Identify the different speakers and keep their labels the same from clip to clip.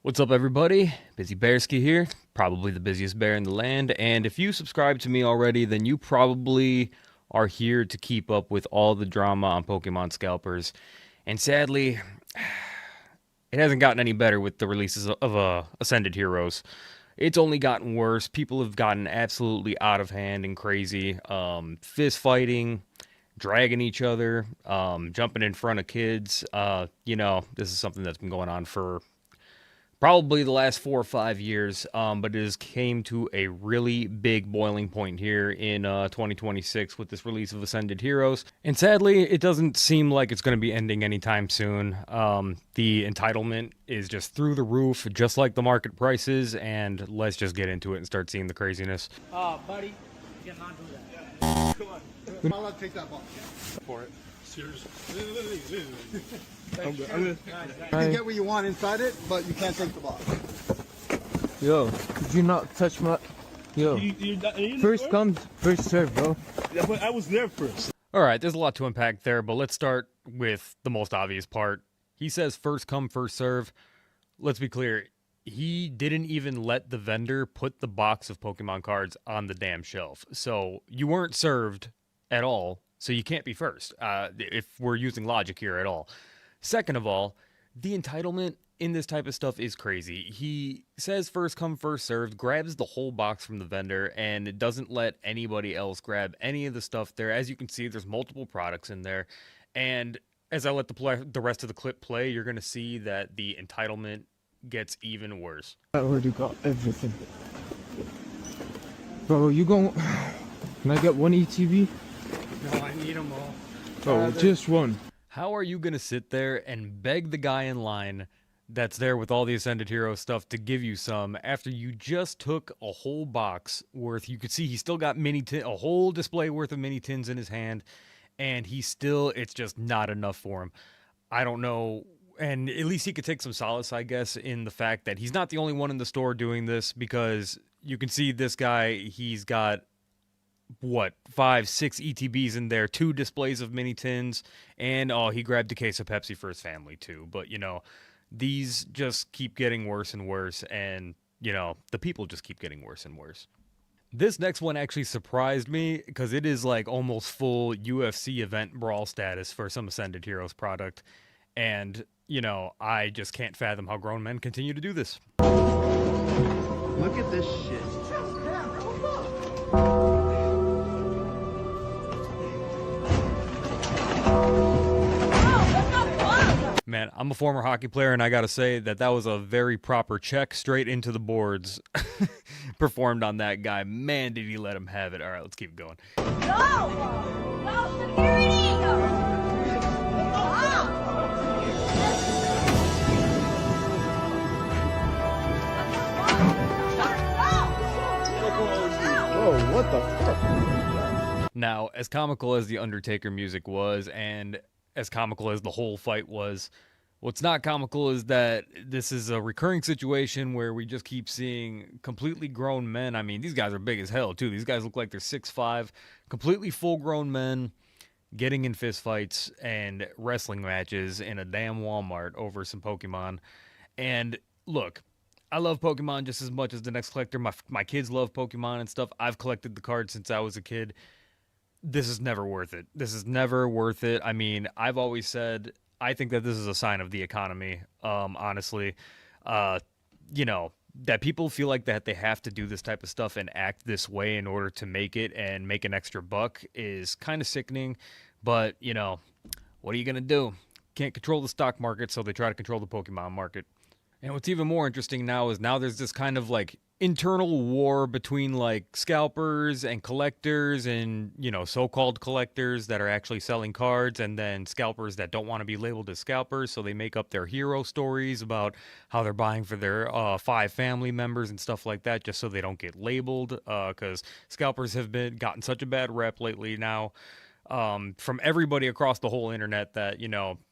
Speaker 1: What's up, everybody? Busy Bearski here, probably the busiest bear in the land, and if you subscribe to me already, then you probably are here to keep up with all the drama on Pokemon Scalpers. And sadly, it hasn't gotten any better with the releases of Ascended Heroes. It's only gotten worse. People have gotten absolutely out of hand and crazy. Fist fighting, dragging each other, jumping in front of kids. This is something that's been going on for probably the last 4 or 5 years, but it has came to a really big boiling point here in 2026 with this release of Ascended Heroes. And sadly, it doesn't seem like it's going to be ending anytime soon. The entitlement is just through the roof, just like the market prices, and let's just get into it and start seeing the craziness.
Speaker 2: Buddy, you cannot do that.
Speaker 3: Come on. I'll let take that ball. For it. Seriously. You can get what you want inside it, but you can't take the box.
Speaker 4: Yo, could you not touch my... Yo, first come, first serve, bro.
Speaker 5: Yeah, but I was there first.
Speaker 1: Alright, there's a lot to unpack there, but let's start with the most obvious part. He says first come, first serve. Let's be clear, he didn't even let the vendor put the box of Pokemon cards on the damn shelf. So you weren't served at all, so you can't be first, if we're using logic here at all. Second of all, the entitlement in this type of stuff is crazy. He says first come, first served, grabs the whole box from the vendor, and doesn't let anybody else grab any of the stuff there. As you can see, there's multiple products in there. And as I let the rest of the clip play, you're going to see that the entitlement gets even worse.
Speaker 4: I already got everything. Bro, you gon'... Can I get one ETB?
Speaker 2: No, I need them all.
Speaker 4: Oh, just one.
Speaker 1: How are you going to sit there and beg the guy in line that's there with all the Ascended Hero stuff to give you some after you just took a whole box worth? You could see he still got a whole display worth of mini tins in his hand, and it's just not enough for him. I don't know. And at least he could take some solace, I guess, in the fact that he's not the only one in the store doing this, because you can see this guy, he's got 5, 6 ETBs in there, 2 displays of mini tins, and he grabbed a case of Pepsi for his family too. But these just keep getting worse and worse, and the people just keep getting worse and worse. This next one actually surprised me because it is like almost full UFC event brawl status for some Ascended Heroes product, and I just can't fathom how grown men continue to do this.
Speaker 3: Look at this shit.
Speaker 1: Man, I'm a former hockey player, and I gotta say that was a very proper check straight into the boards performed on that guy. Man, did he let him have it. All right, let's keep going.
Speaker 6: No, security!
Speaker 4: Whoa, what the fuck?
Speaker 1: Now, as comical as the Undertaker music was, and as comical as the whole fight was, what's not comical is that this is a recurring situation where we just keep seeing completely grown men. I mean, these guys are big as hell, too. These guys look like they're 6'5", completely full-grown men getting in fistfights and wrestling matches in a damn Walmart over some Pokemon. And look, I love Pokemon just as much as the next collector. My kids love Pokemon and stuff. I've collected the cards since I was a kid. This is never worth it. This is never worth it. I mean, I've always said I think that this is a sign of the economy, honestly. That people feel like that they have to do this type of stuff and act this way in order to make it and make an extra buck is kind of sickening. But, what are you going to do? Can't control the stock market, so they try to control the Pokemon market. And what's even more interesting now is there's this kind of like internal war between like scalpers and collectors and, so-called collectors that are actually selling cards, and then scalpers that don't want to be labeled as scalpers. So they make up their hero stories about how they're buying for their 5 family members and stuff like that, just so they don't get labeled. Because scalpers have gotten such a bad rep lately now. From everybody across the whole internet that,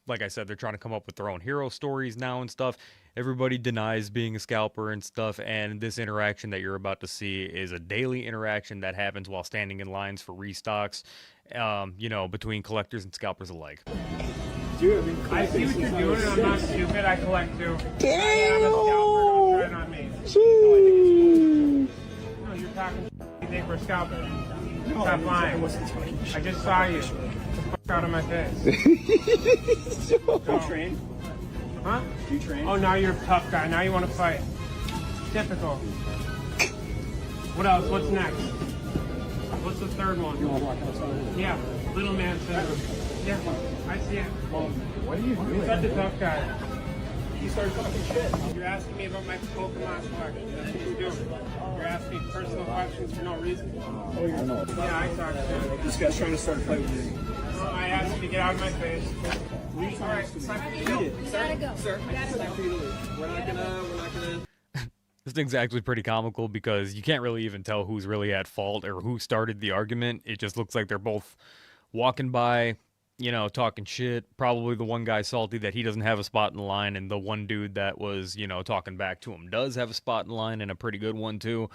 Speaker 1: like I said, they're trying to come up with their own hero stories now and stuff. Everybody denies being a scalper and stuff, and this interaction that you're about to see is a daily interaction that happens while standing in lines for restocks, between collectors and scalpers alike.
Speaker 2: I see what you're doing, and I'm not stupid. I collect too. Damn!
Speaker 7: Scalper. Stop lying. I just saw you. Get the fuck out of my face.
Speaker 5: You train?
Speaker 7: Huh?
Speaker 5: You train?
Speaker 7: Oh, now you're a tough guy. Now you want to fight. Typical. What else? What's next? What's the third one?
Speaker 5: You want to walk outside?
Speaker 7: Yeah, little man syndrome. Yeah, I see it.
Speaker 5: Well, what are you doing?
Speaker 7: You're such a tough guy.
Speaker 5: You started talking shit.
Speaker 7: You're asking me about my Pokemon collection. That's what you're doing. You're asking me personal questions for no reason.
Speaker 5: Oh, you're not.
Speaker 7: Yeah, I talk shit.
Speaker 5: This guy's trying to start a fight with you.
Speaker 7: Well, I asked you to get out of my face.
Speaker 5: All right, it's time for you to go.
Speaker 6: Gotta go.
Speaker 5: Sir, it's time for you to leave. We're not gonna.
Speaker 1: This thing's actually pretty comical because you can't really even tell who's really at fault or who started the argument. It just looks like they're both walking by, you know, talking shit. Probably the one guy salty that he doesn't have a spot in the line, and the one dude that was, you know, talking back to him does have a spot in line, and a pretty good one too.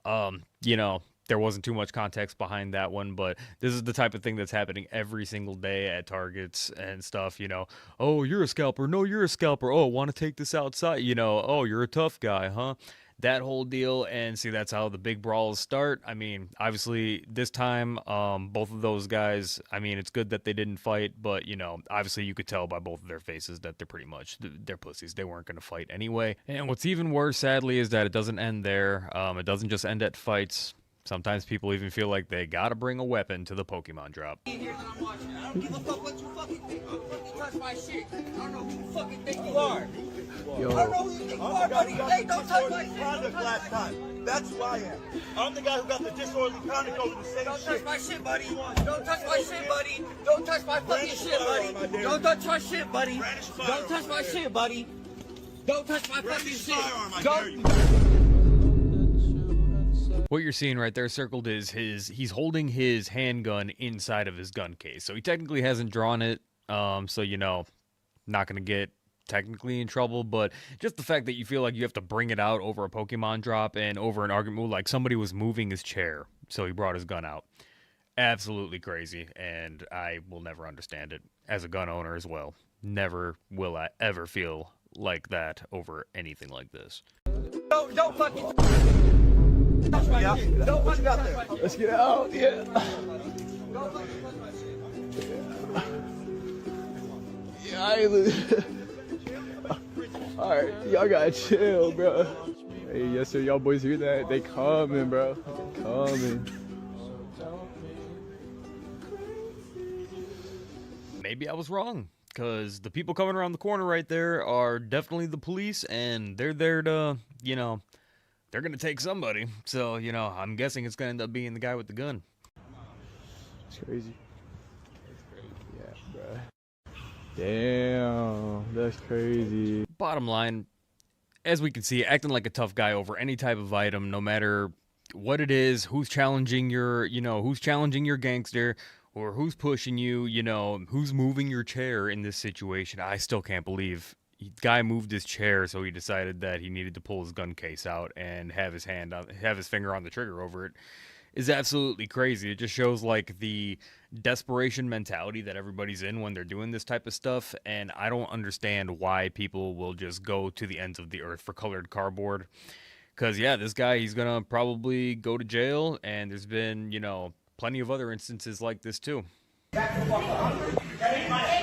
Speaker 1: You know, there wasn't too much context behind that one, but this is the type of thing that's happening every single day at Targets and stuff, you know. Oh, you're a scalper. No, you're a scalper. Oh, want to take this outside? You know, oh, you're a tough guy, huh? That whole deal. And see, that's how the big brawls start. I mean, obviously this time, both of those guys, I mean, it's good that they didn't fight, but you know, obviously you could tell by both of their faces that they're pretty much, they're pussies. They weren't going to fight anyway. And what's even worse, sadly, is that it doesn't end there. It doesn't just end at fights. Sometimes people even feel like they gotta bring a weapon to the Pokemon drop.
Speaker 8: I don't give a fuck what you fucking think. You fucking touch my shit. I don't know who you fucking think you are.
Speaker 4: Yo.
Speaker 8: I don't know who you think you are, buddy. Hey, don't touch my shit.
Speaker 9: Conduct last time. That's who I am. I'm the guy who got the disorderly conduct over the same
Speaker 8: Don't
Speaker 9: shit.
Speaker 8: touch my shit, buddy. Don't touch my shit, buddy. Don't touch my fucking shit, buddy. Don't touch my shit, buddy. Don't touch my shit, buddy. Don't touch my fucking shit. Don't.
Speaker 1: What you're seeing right there circled is he's holding his handgun inside of his gun case. So he technically hasn't drawn it. So, you know, not going to get technically in trouble, but just the fact that you feel like you have to bring it out over a Pokemon drop and over an argument, like somebody was moving his chair, so he brought his gun out. Absolutely crazy, and I will never understand it as a gun owner as well. Never will I ever feel like that over anything like this.
Speaker 8: Don't fucking touch my shit. Don't fucking touch my shit.
Speaker 4: Let's get out. Yeah.
Speaker 8: Don't fucking touch my shit.
Speaker 4: Yeah, I Alright, y'all gotta chill, bro. Hey, yes sir, y'all boys hear that? They coming, bro. They coming.
Speaker 1: Maybe I was wrong, because the people coming around the corner right there are definitely the police, and they're there to, you know, they're going to take somebody. So, you know, I'm guessing it's going to end up being the guy with the gun.
Speaker 4: It's crazy. Yeah, bro. Damn, that's crazy.
Speaker 1: Bottom line, as we can see, acting like a tough guy over any type of item, no matter what it is, who's challenging your, you know, who's challenging your gangster, or who's pushing you, you know, who's moving your chair in this situation. I still can't believe guy moved his chair, so he decided that he needed to pull his gun case out and have his finger on the trigger over it. Is absolutely crazy. It just shows like the desperation mentality that everybody's in when they're doing this type of stuff, and I don't understand why people will just go to the ends of the earth for colored cardboard. Because yeah, this guy, he's gonna probably go to jail, and there's been, you know, plenty of other instances like this too.
Speaker 8: Back the fuck up. That ain't my shit.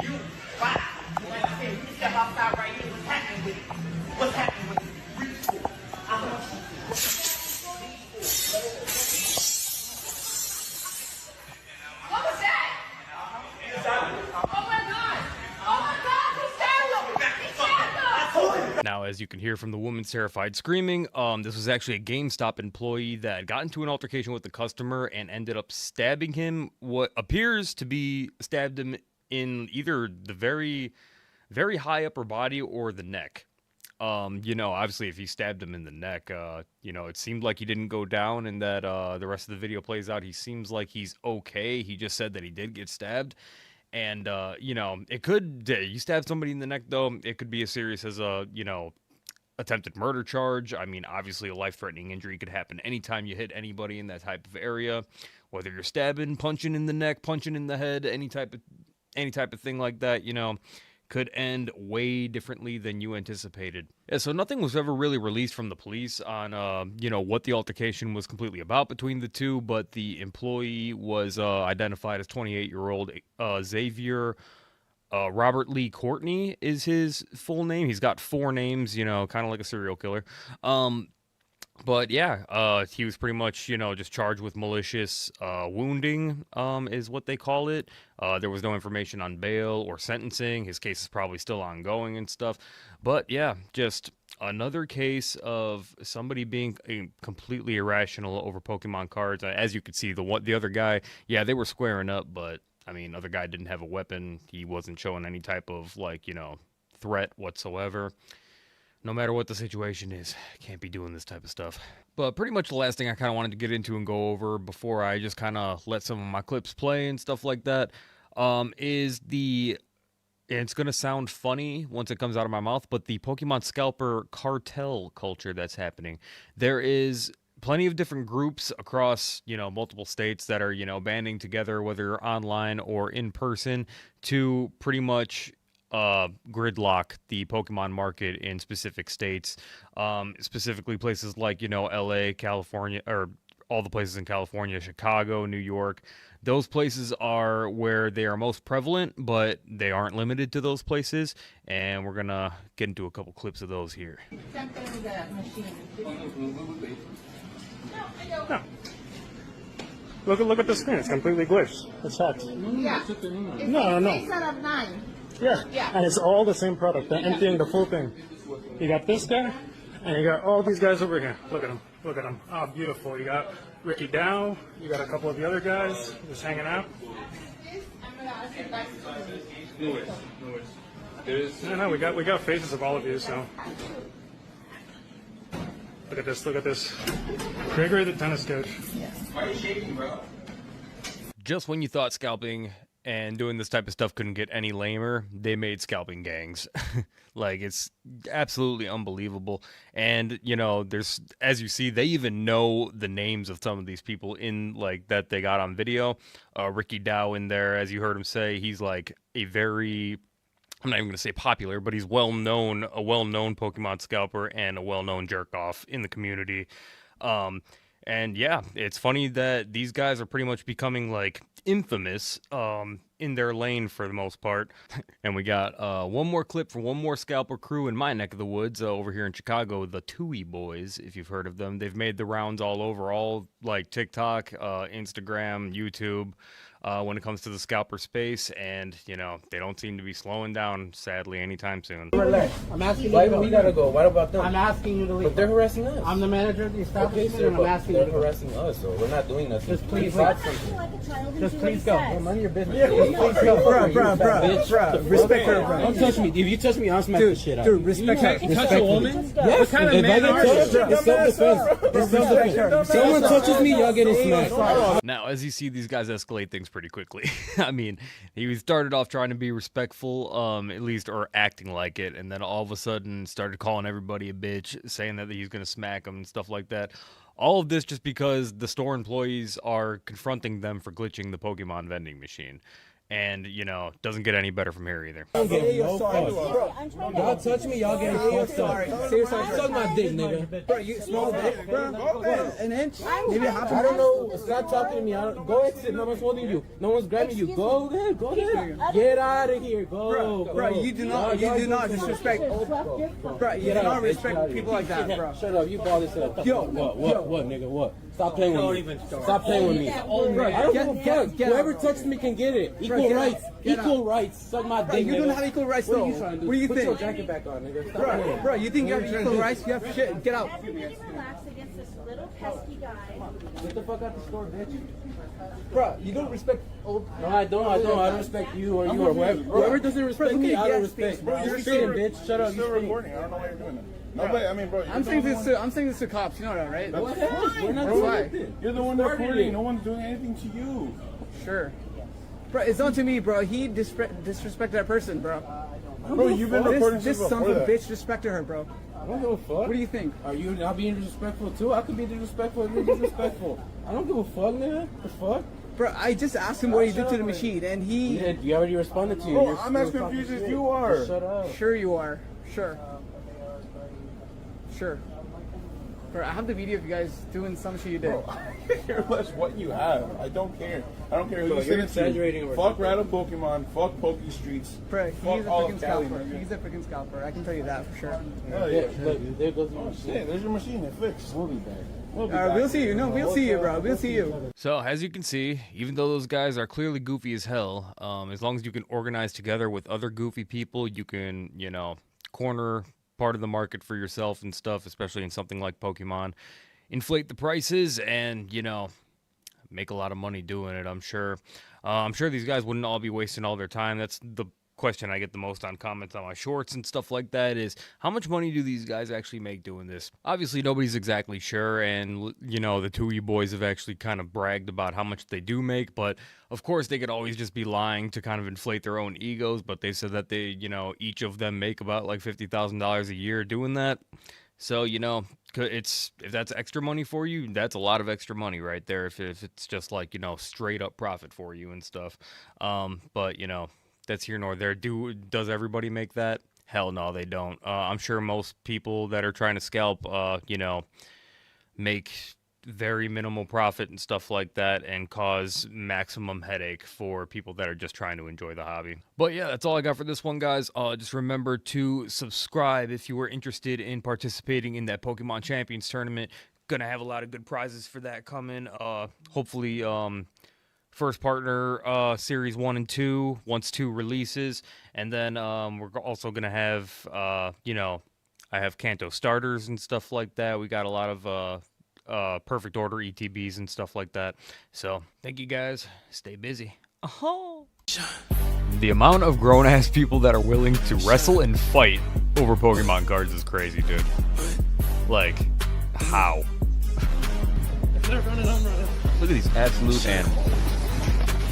Speaker 8: You, wow. You step outside right here. What's happening with you? What's happening with you? Reach for it.
Speaker 6: What was that? Oh my god! Oh my god! He stabbed him! He stabbed him!
Speaker 1: Now, as you can hear from the woman's terrified screaming, this was actually a GameStop employee that got into an altercation with the customer and ended up stabbing him. What appears to be stabbed him in either the very, very high upper body or the neck. You know, obviously, if he stabbed him in the neck, you know, it seemed like he didn't go down, and that the rest of the video plays out. He seems like he's okay. He just said that he did get stabbed. And, you know, it could, you stab somebody in the neck, though, it could be as serious as a, you know, attempted murder charge. I mean, obviously, a life-threatening injury could happen anytime you hit anybody in that type of area, whether you're stabbing, punching in the neck, punching in the head, any type of thing like that, you know, could end way differently than you anticipated. Yeah, so nothing was ever really released from the police on, you know, what the altercation was completely about between the two, but the employee was identified as 28-year-old Xavier Robert Lee Courtney is his full name. He's got 4 names, you know, kind of like a serial killer. But yeah, he was pretty much, you know, just charged with malicious wounding, is what they call it. There was no information on bail or sentencing. His case is probably still ongoing and stuff. But yeah, just another case of somebody being completely irrational over Pokemon cards. As you could see, the other guy, yeah, they were squaring up, but I mean, other guy didn't have a weapon. He wasn't showing any type of, like, you know, threat whatsoever. No matter what the situation is, can't be doing this type of stuff. But pretty much the last thing I kind of wanted to get into and go over before I just kind of let some of my clips play and stuff like that, is the, and it's going to sound funny once it comes out of my mouth, but the Pokemon Scalper cartel culture that's happening. There is plenty of different groups across, you know, multiple states that are, you know, banding together, whether online or in person, to pretty much gridlock the Pokemon market in specific states, specifically places like, you know, LA, California, or all the places in California, Chicago, New York. Those places are where they are most prevalent, but they aren't limited to those places, and we're gonna get into a couple clips of those here.
Speaker 7: No. Look at the screen. It's completely glitched. It's hacked.
Speaker 6: Yeah.
Speaker 7: No.
Speaker 6: Set of 9.
Speaker 7: Yeah, and it's all the same product. They're emptying the full thing. You got this guy, and you got all these guys over here. Look at them. Look at them. Oh, beautiful. You got Ricky Dow. You got a couple of the other guys just hanging out. No, we got faces of all of you. So look at this. Look at this. Gregory the tennis coach.
Speaker 5: Why are you shaking, bro?
Speaker 1: Just when you thought scalping and doing this type of stuff couldn't get any lamer, they made scalping gangs. Like, it's absolutely unbelievable. And, you know, there's, as you see, they even know the names of some of these people in, like, that they got on video. Ricky Dow in there, as you heard him say, he's like a very, I'm not even going to say popular, but he's a well-known Pokemon scalper and a well-known jerk-off in the community. And yeah, it's funny that these guys are pretty much becoming, like, infamous in their lane for the most part. And we got one more clip from one more scalper crew in my neck of the woods over here in Chicago, the Tui Boys, if you've heard of them. They've made the rounds all over, all like TikTok, Instagram, YouTube, when it comes to the scalper space, and you know, they don't seem to be slowing down, sadly, anytime soon.
Speaker 2: I'm asking you
Speaker 4: Why
Speaker 2: to
Speaker 4: we gotta go? What about them?
Speaker 2: I'm asking you to leave.
Speaker 4: But they're harassing us.
Speaker 2: I'm the manager of the establishment,
Speaker 4: Okay, sir,
Speaker 2: and I'm asking you
Speaker 4: they're
Speaker 2: to go.
Speaker 4: harassing us, so we're not doing nothing.
Speaker 2: Just please
Speaker 4: Stop
Speaker 2: leave.
Speaker 4: something.
Speaker 6: Like a child and
Speaker 2: Just
Speaker 6: do what he
Speaker 2: please go.
Speaker 6: says.
Speaker 2: None of your business.
Speaker 4: Please go.
Speaker 2: Bro. Respect her, bro.
Speaker 5: Don't touch me. If you touch me, I'll smack the shit out of you.
Speaker 2: Dude, respect her.
Speaker 5: You touch a woman?
Speaker 2: Yes.
Speaker 5: What kind of man are you?
Speaker 2: It's self-defense. It's self-defense.
Speaker 5: Someone touches me, y'all getting smacked.
Speaker 1: Now, as you see, these guys escalate things pretty quickly. I mean, he started off trying to be respectful, at least, or acting like it, and then all of a sudden started calling everybody a bitch, saying that he's going to smack them and stuff like that. All of this just because the store employees are confronting them for glitching the Pokemon vending machine. And, you know, doesn't get any better from here either.
Speaker 5: Y'all touch me, y'all getting fucked up. Seriously, suck my dick, nigga.
Speaker 2: Bro, you small dick, bro. What, an inch? Maybe a half
Speaker 5: I
Speaker 2: an
Speaker 5: don't
Speaker 2: inch?
Speaker 5: know. Stop talking to me. Go exit. No one's holding you. No one's grabbing you. Go ahead. Go ahead. Get out of here. Go.
Speaker 2: Bro, you do not disrespect. Bro, you do not respect people like that, bro.
Speaker 5: Shut up. You ball this up.
Speaker 2: Yo,
Speaker 5: What, nigga? What? Stop playing with me. Stop playing with me.
Speaker 2: Bro,
Speaker 5: I don't give a fuck.
Speaker 2: get
Speaker 5: Whoever
Speaker 2: out.
Speaker 5: touches me can get it. Equal
Speaker 2: get
Speaker 5: rights.
Speaker 2: out. Get
Speaker 5: Equal
Speaker 2: out.
Speaker 5: rights. Suck my
Speaker 2: Bro,
Speaker 5: dick,
Speaker 2: you
Speaker 5: nigga.
Speaker 2: don't have equal rights,
Speaker 5: What
Speaker 2: though.
Speaker 5: are you trying to do?
Speaker 2: What do you
Speaker 5: Put
Speaker 2: think?
Speaker 5: your jacket back on, nigga. Stop playing.
Speaker 2: Bro, you think you have equal rights? You have shit. Get out.
Speaker 6: Everybody relax against this little pesky guy.
Speaker 5: Get the fuck out the store, bitch.
Speaker 2: Bro, you don't respect old.
Speaker 5: No, I don't. I don't respect you or you or whoever. Whoever doesn't respect me, I don't respect.
Speaker 2: Bro,
Speaker 5: You're sitting, bitch. Shut up. You stink.
Speaker 9: I don't know why you're doing that. Nobody, I mean, bro.
Speaker 2: I'm saying this to cops. You know that, right?
Speaker 5: What happened? We're not
Speaker 2: Bro,
Speaker 5: doing
Speaker 2: why?
Speaker 5: anything.
Speaker 9: You're the one recording. No one's doing anything to you.
Speaker 2: Sure. Bro, it's not to me, bro. He disrespected that person, bro.
Speaker 9: Bro, you've been recording
Speaker 2: This
Speaker 9: since
Speaker 2: son
Speaker 9: before
Speaker 2: of a
Speaker 9: that.
Speaker 2: bitch disrespected her, bro.
Speaker 5: I don't give a fuck.
Speaker 2: What do you think?
Speaker 5: Are you not being disrespectful too? I could be disrespectful if you're disrespectful. I don't give a fuck, nigga. The fuck?
Speaker 2: Bro, I just asked him what he did to the machine, and he...
Speaker 5: You already responded to you.
Speaker 3: Bro, I'm as confused as you are.
Speaker 5: Shut up.
Speaker 2: Sure you are. Sure. Sure. Bro, I have the video of you guys doing some shit you did.
Speaker 3: Bro, I don't care less what you have. I don't care. I don't care who you
Speaker 5: You're
Speaker 3: send it
Speaker 5: exaggerating.
Speaker 3: to. Fuck random Pokemon. Fuck Poke Streets.
Speaker 2: Bro,
Speaker 3: Fuck
Speaker 2: he's a
Speaker 3: all
Speaker 2: freaking
Speaker 3: of Cali,
Speaker 2: scalper.
Speaker 3: nigga.
Speaker 2: He's a freaking scalper. I can tell you that for sure.
Speaker 3: Hell yeah.
Speaker 5: Look, there goes your machine.
Speaker 3: Yeah, there's your machine. It fixed.
Speaker 5: We'll be back.
Speaker 2: We'll see you. No, we'll see you, bro. We'll see you.
Speaker 1: So, as you can see, even though those guys are clearly goofy as hell, as long as you can organize together with other goofy people, you can, you know, corner part of the market for yourself and stuff, especially in something like Pokemon. Inflate the prices and, you know, make a lot of money doing it, I'm sure. I'm sure these guys wouldn't all be wasting all their time. That's the question I get the most on comments on my shorts and stuff like that is, how much money do these guys actually make doing this? Obviously, nobody's exactly sure, and, you know, the two of you boys have actually kind of bragged about how much they do make, but, of course, they could always just be lying to kind of inflate their own egos, but they said that they, you know, each of them make about, like, $50,000 a year doing that. So, you know, if that's extra money for you, that's a lot of extra money right there if it's just, like, you know, straight up profit for you and stuff. But, you know, that's here nor there. Does everybody make that? Hell no, they don't. I'm sure most people that are trying to scalp, you know, make very minimal profit and stuff like that and cause maximum headache for people that are just trying to enjoy the hobby. But yeah, that's all I got for this one, guys. Just remember to subscribe if you were interested in participating in that Pokemon Champions tournament. Gonna have a lot of good prizes for that coming. Hopefully, First Partner Series 1 and 2, once 2 releases. And then we're also going to have, you know, I have Kanto starters and stuff like that. We got a lot of Perfect Order ETBs and stuff like that. So, thank you guys. Stay busy. The amount of grown-ass people that are willing to wrestle and fight over Pokemon cards is crazy, dude. Like, how? Look at these absolute animals.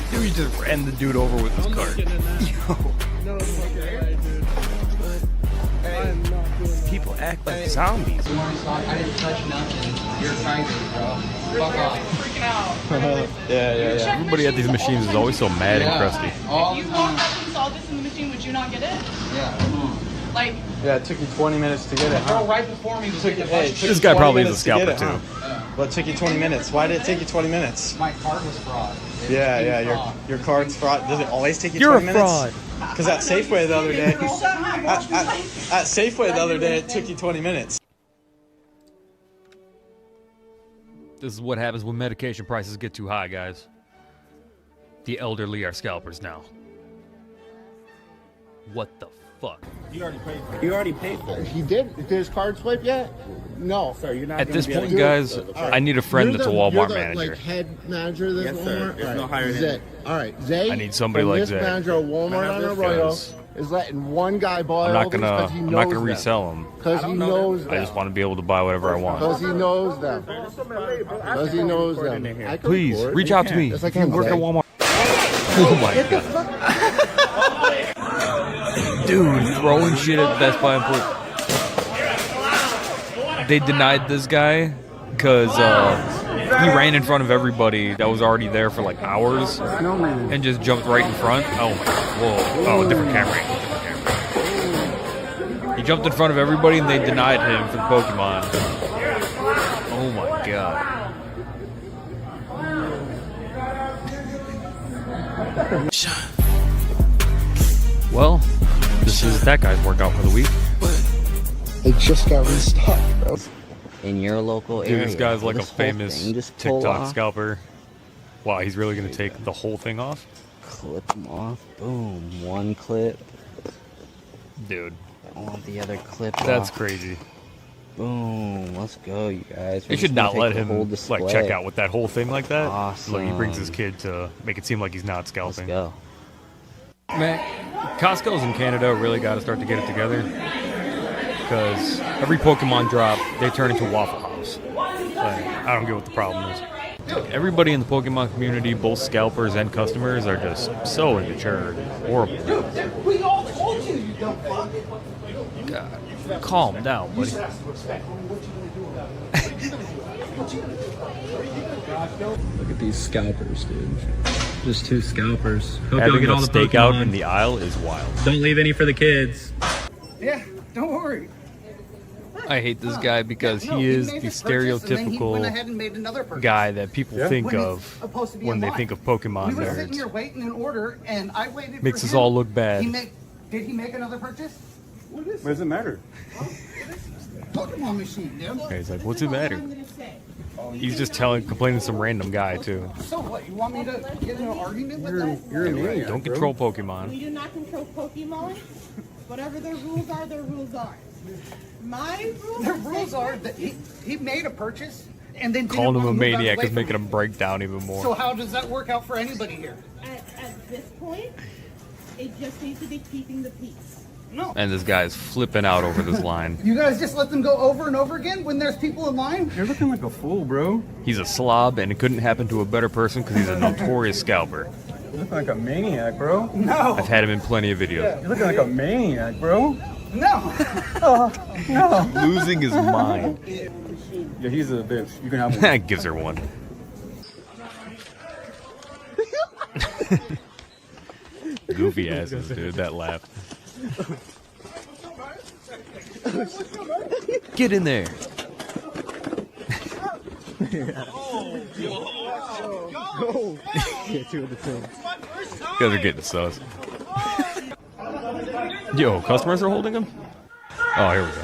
Speaker 1: Dude, you just ran the dude over with his cart.
Speaker 2: No fucking way, dude. I'm not doing that.
Speaker 1: People act like zombies.
Speaker 8: I didn't touch nothing. You're crazy, bro. Fuck off.
Speaker 6: Freaking out.
Speaker 1: Yeah. Everybody at these machines is always so mad and crusty.
Speaker 6: If you walked up and saw this in the machine, would you not get it?
Speaker 8: Yeah.
Speaker 6: Like,
Speaker 4: Yeah, it took you 20 minutes to get it,
Speaker 8: Girl
Speaker 4: huh?
Speaker 8: right before me was getting a bunch of
Speaker 1: This guy probably is a scalper too.
Speaker 4: Well, it took you 20 minutes. Why did it take you 20 minutes?
Speaker 8: My card was fraud.
Speaker 4: Your card's fraud. Does it always take you
Speaker 1: You're
Speaker 4: 20
Speaker 1: a
Speaker 4: minutes?
Speaker 1: fraud.
Speaker 4: Because at Safeway the other day, at Safeway the other day, it took you 20 minutes.
Speaker 1: This is what happens when medication prices get too high, guys. The elderly are scalpers now. What the fuck?
Speaker 3: You already paid for it.
Speaker 5: You already paid for it.
Speaker 3: He did? Did his card swipe yet? No.
Speaker 5: Sir, you're not
Speaker 1: At
Speaker 5: gonna
Speaker 1: this
Speaker 5: be able
Speaker 1: point,
Speaker 5: to do
Speaker 1: guys,
Speaker 5: it.
Speaker 1: I need a friend that's a Walmart
Speaker 3: you're the,
Speaker 1: manager.
Speaker 3: like, head manager of this
Speaker 5: Yes, sir.
Speaker 3: Walmart?
Speaker 5: There's no
Speaker 3: All
Speaker 5: higher than
Speaker 3: Zay. All right, Zay.
Speaker 1: I need somebody
Speaker 3: from
Speaker 1: like
Speaker 3: this
Speaker 1: Zay.
Speaker 3: manager of Walmart on Arroyo is letting one guy buy all these because he knows
Speaker 1: I'm not gonna resell them.
Speaker 3: Because he knows them.
Speaker 1: I just want to be able to buy whatever I want.
Speaker 3: Because he knows them. Because he knows them. I can
Speaker 1: Please
Speaker 3: record.
Speaker 1: reach out to me.
Speaker 3: Yes, I
Speaker 1: You
Speaker 3: can.
Speaker 1: work at
Speaker 3: Zay.
Speaker 1: Walmart. Oh my god. Dude, throwing shit at Best Buy employees. They denied this guy because he ran in front of everybody that was already there for like hours and just jumped right in front. Oh my god. Whoa. Oh, different camera angle. He jumped in front of everybody and they denied him for the Pokemon. Oh my god. Well, this is that guy's workout for the week.
Speaker 3: It just got restocked, bro.
Speaker 10: In your local area.
Speaker 1: Dude, this guy's like a
Speaker 10: This whole
Speaker 1: famous
Speaker 10: thing, just pull
Speaker 1: TikTok
Speaker 10: off,
Speaker 1: scalper. Wow, he's really gonna take the whole thing off?
Speaker 10: clip them off. Boom, one clip.
Speaker 1: Dude,
Speaker 10: I want the other clip
Speaker 1: that's
Speaker 10: off.
Speaker 1: crazy.
Speaker 10: Boom, let's go, you guys.
Speaker 1: They
Speaker 10: We're
Speaker 1: should
Speaker 10: just gonna
Speaker 1: not
Speaker 10: take
Speaker 1: let
Speaker 10: the whole
Speaker 1: him
Speaker 10: display.
Speaker 1: like check out with that whole thing like that.
Speaker 10: Awesome.
Speaker 1: Look, he brings his kid to make it seem like he's not
Speaker 10: Let's
Speaker 1: scalping.
Speaker 10: go.
Speaker 1: Man, Costco's in Canada really got to start to get it together because every Pokemon drop they turn into Waffle House. Like, I don't get what the problem is. Like, everybody in the Pokemon community, both scalpers and customers, are just so immature, horrible.
Speaker 8: We all told you, you dumb fuck.
Speaker 1: God. Calm down, buddy.
Speaker 11: Look at these scalpers, dude. Just 2 scalpers. Hope y'all
Speaker 1: Having
Speaker 11: get
Speaker 1: a
Speaker 11: all the
Speaker 1: stake out
Speaker 11: Pokemon.
Speaker 1: in the aisle is wild.
Speaker 11: Don't leave any for the kids.
Speaker 2: Yeah, don't worry.
Speaker 1: I hate this guy because he is the stereotypical guy that people think of when they think of Pokemon
Speaker 2: We were sitting
Speaker 1: nerds.
Speaker 2: here waiting in order, and I waited
Speaker 1: Makes
Speaker 2: for
Speaker 1: us
Speaker 2: him.
Speaker 1: all look bad.
Speaker 2: Did he make another purchase?
Speaker 9: What does it matter?
Speaker 2: Pokemon machine, dude.
Speaker 1: Okay, he's like, what's the matter? He's just complaining to some random guy too.
Speaker 2: So what? You want me to get in an argument with that?
Speaker 9: You're a maniac,
Speaker 1: Don't
Speaker 9: bro.
Speaker 1: control Pokemon.
Speaker 12: We do not control Pokemon. Whatever their rules are, their rules are. My rules.
Speaker 2: The rules are that he made a purchase and then
Speaker 1: Calling him a
Speaker 2: didn't want to move out
Speaker 1: maniac
Speaker 2: of the
Speaker 1: is
Speaker 2: way
Speaker 1: making
Speaker 2: from
Speaker 1: him break down even more.
Speaker 2: So how does that work out for anybody here?
Speaker 12: At this point, it just needs to be keeping the peace.
Speaker 2: No.
Speaker 1: And this guy is flipping out over this line.
Speaker 2: You guys just let them go over and over again when there's people in line?
Speaker 9: You're looking like a fool, bro.
Speaker 1: He's a slob, and it couldn't happen to a better person because he's a notorious scalper.
Speaker 9: You're looking like a maniac, bro.
Speaker 2: No.
Speaker 1: I've had him in plenty of videos.
Speaker 9: You're looking like a maniac, bro.
Speaker 2: No.
Speaker 9: No.
Speaker 1: Losing his mind.
Speaker 9: Yeah, he's a bitch. You can have one.
Speaker 1: Gives her one. Goofy asses, dude. That laugh. Get in there.
Speaker 4: Get 2 at the time.
Speaker 1: You guys are getting sus. Yo, customers are holding him? Oh, here we go.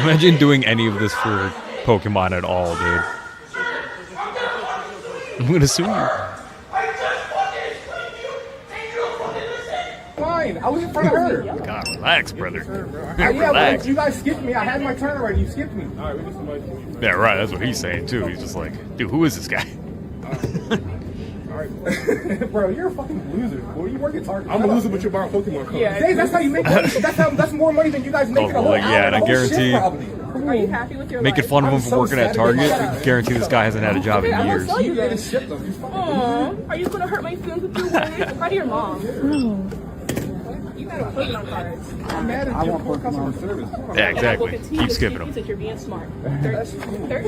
Speaker 1: Imagine doing any of this for Pokemon at all, dude. I'm gonna sue you.
Speaker 5: Fine, I was in front of her.
Speaker 1: God, relax, brother.
Speaker 5: Yeah,
Speaker 1: Relax.
Speaker 5: but you guys skipped me. I had my turn already. You skipped me. All right,
Speaker 1: Yeah, right. That's what he's saying too. He's just like, dude, who is this guy?
Speaker 5: all right. Bro, you're a fucking loser. Boy, you work at Target.
Speaker 9: I'm a loser, but you're buying Pokemon cards.
Speaker 5: Yeah, that's how you make money. That's more money than you guys make in a whole
Speaker 1: Like, yeah, and I
Speaker 5: hour, whole shift,
Speaker 1: guarantee
Speaker 5: probably.
Speaker 12: Are you happy with your
Speaker 1: making
Speaker 12: life?
Speaker 1: fun of him
Speaker 5: I'm
Speaker 1: for
Speaker 5: so
Speaker 1: working at
Speaker 5: sad about
Speaker 1: Target.
Speaker 5: that.
Speaker 1: Guarantee this guy hasn't had a job in
Speaker 12: Okay, I'm
Speaker 1: years.
Speaker 12: gonna sell you
Speaker 5: You
Speaker 12: then.
Speaker 5: getting shipped though. You fucking
Speaker 12: Aw, are you gonna hurt my feelings with your words? How do your mom? You gotta put it on cards.
Speaker 5: I'm mad at you for customer service.
Speaker 1: Yeah, exactly.
Speaker 12: And I will continue
Speaker 1: Keep
Speaker 12: to
Speaker 1: skipping
Speaker 12: you
Speaker 1: him.
Speaker 12: that you're being smart.
Speaker 5: That's
Speaker 12: Third.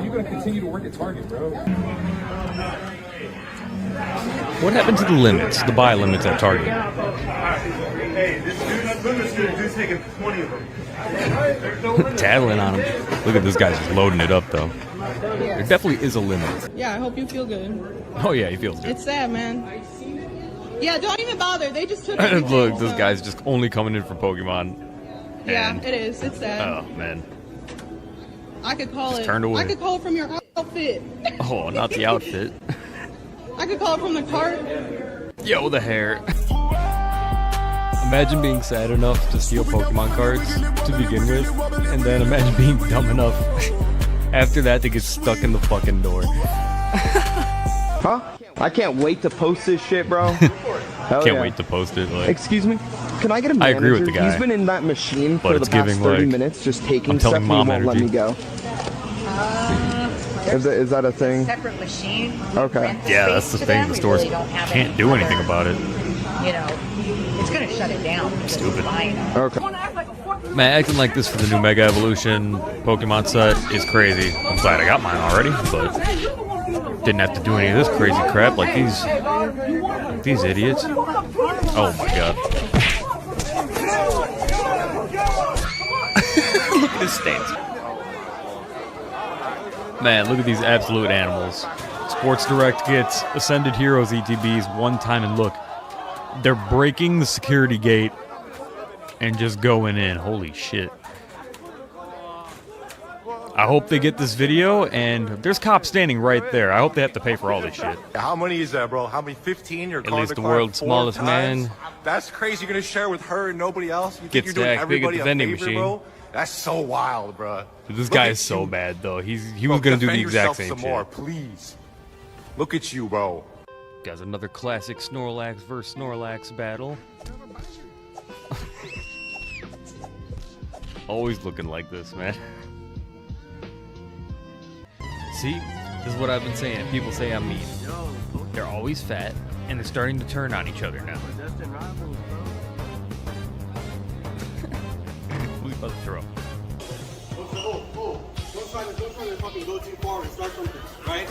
Speaker 5: you're gonna continue to work at Target, bro.
Speaker 1: What happened to the limits, the buy limits at Target?
Speaker 9: Hey, this dude's taking 20 of them.
Speaker 1: Tattling on him. Look at this guy just loading it up, though. There definitely is a limit.
Speaker 12: Yeah, I hope you feel good.
Speaker 1: Oh yeah, he feels good.
Speaker 12: It's sad, man. Yeah, don't even bother. They just took everything,
Speaker 1: Look, this
Speaker 12: so-
Speaker 1: guy's just only coming in for Pokemon.
Speaker 12: Yeah,
Speaker 1: And-
Speaker 12: it is. It's sad.
Speaker 1: Oh man.
Speaker 12: I could call
Speaker 1: Just
Speaker 12: it.
Speaker 1: turned away.
Speaker 12: I could call it from your outfit.
Speaker 1: Oh, not the outfit.
Speaker 12: I could call it from the cart.
Speaker 1: Yo, the hair. Imagine being sad enough to steal Pokemon cards to begin with, and then imagine being dumb enough after that to get stuck in the fucking door.
Speaker 4: Huh? I can't wait to post this shit, bro. Hell
Speaker 1: Can't
Speaker 4: yeah.
Speaker 1: wait to post it. Like,
Speaker 4: Excuse me? Can I get a
Speaker 1: I
Speaker 4: manager?
Speaker 1: agree with the guy.
Speaker 4: He's been in that machine
Speaker 1: But
Speaker 4: for the
Speaker 1: it's
Speaker 4: past
Speaker 1: giving,
Speaker 4: 30
Speaker 1: like,
Speaker 4: minutes just taking
Speaker 1: I'm
Speaker 4: stuff
Speaker 1: telling
Speaker 4: and he
Speaker 1: mom
Speaker 4: won't let
Speaker 1: energy.
Speaker 4: me go. Is that a thing?
Speaker 13: Separate machine.
Speaker 4: Okay.
Speaker 1: yeah, that's the thing. The stores can't do anything about it.
Speaker 13: You know, it's going to shut it down.
Speaker 1: Stupid.
Speaker 4: Okay.
Speaker 1: Man, acting like this for the new Mega Evolution Pokemon set is crazy. I'm glad I got mine already, but didn't have to do any of this crazy crap like these idiots. Oh my god. Look at his stance. Man, look at these absolute animals. Sports Direct gets Ascended Heroes ETBs one time, and look, they're breaking the security gate and just going in. Holy shit. I hope they get this video, and there's cops standing right there. I hope they have to pay for all this shit.
Speaker 3: How many is that, bro? How many? 15? You're
Speaker 1: At
Speaker 3: calling
Speaker 1: least the
Speaker 3: car
Speaker 1: world's
Speaker 3: 4
Speaker 1: smallest
Speaker 3: times?
Speaker 1: man
Speaker 3: That's crazy. You're gonna share with her and nobody else? You think
Speaker 1: gets
Speaker 3: you're doing
Speaker 1: stacked big at
Speaker 3: everybody
Speaker 1: the
Speaker 3: a
Speaker 1: vending
Speaker 3: favor,
Speaker 1: machine.
Speaker 3: bro? That's so wild, bro.
Speaker 1: This
Speaker 3: Look
Speaker 1: guy
Speaker 3: at
Speaker 1: is so
Speaker 3: you.
Speaker 1: bad, though. He
Speaker 3: Bro,
Speaker 1: was gonna do the
Speaker 3: defend
Speaker 1: exact
Speaker 3: yourself
Speaker 1: same
Speaker 3: some
Speaker 1: shit.
Speaker 3: more, please. Look at you, bro.
Speaker 1: Guys, another classic Snorlax versus Snorlax battle. Always looking like this, man. See, this is what I've been saying. People say I'm mean. They're always fat, and they're starting to turn on each other now. Let's throw.
Speaker 9: Don't try to fucking go too far and start something, right?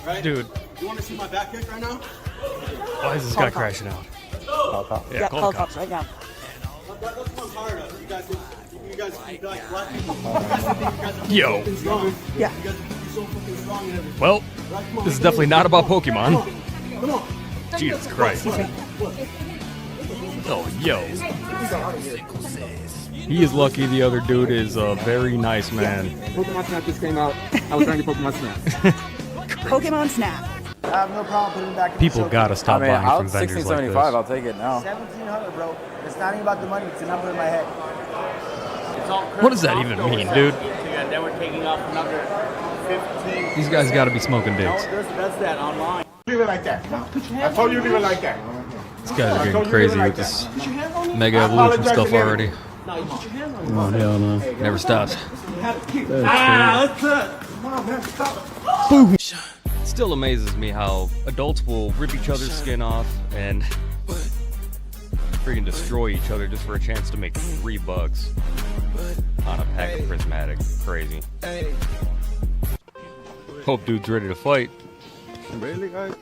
Speaker 9: Right?
Speaker 1: Dude.
Speaker 9: You want to see my back kick right now?
Speaker 1: Why is this guy crashing out?
Speaker 14: Yeah, call the cops right now.
Speaker 9: That's what I'm tired of. You guys like black people.
Speaker 1: Yo.
Speaker 14: Yeah.
Speaker 9: You guys are so fucking strong and everything.
Speaker 1: Well, this is definitely not about Pokemon.
Speaker 9: Come on.
Speaker 1: Jesus Christ. Oh, yo. He is lucky the other dude is a very nice man.
Speaker 5: Pokemon Snap just came out. I was trying to Pokemon Snap.
Speaker 14: Pokemon Snap.
Speaker 2: I have no problem putting it back in
Speaker 1: People
Speaker 2: the
Speaker 1: gotta stop buying from vendors like this.
Speaker 15: I'll take it now.
Speaker 2: 1700, bro. It's not even about the money. It's a number in my head.
Speaker 1: What does that even mean, dude?
Speaker 2: And then we're taking off another 15.
Speaker 1: These guys gotta be smoking dicks.
Speaker 2: That's that online.
Speaker 3: Leave it like that. I told you to leave it like that.
Speaker 1: These guys are getting crazy with this Mega Evolution stuff already.
Speaker 11: Oh, hell no.
Speaker 1: Never stops.
Speaker 2: Boom.
Speaker 1: Still amazes me how adults will rip each other's skin off and freaking destroy each other just for a chance to make $3 on a pack of prismatic. Crazy. Hope dude's ready to fight.
Speaker 3: Really, guys?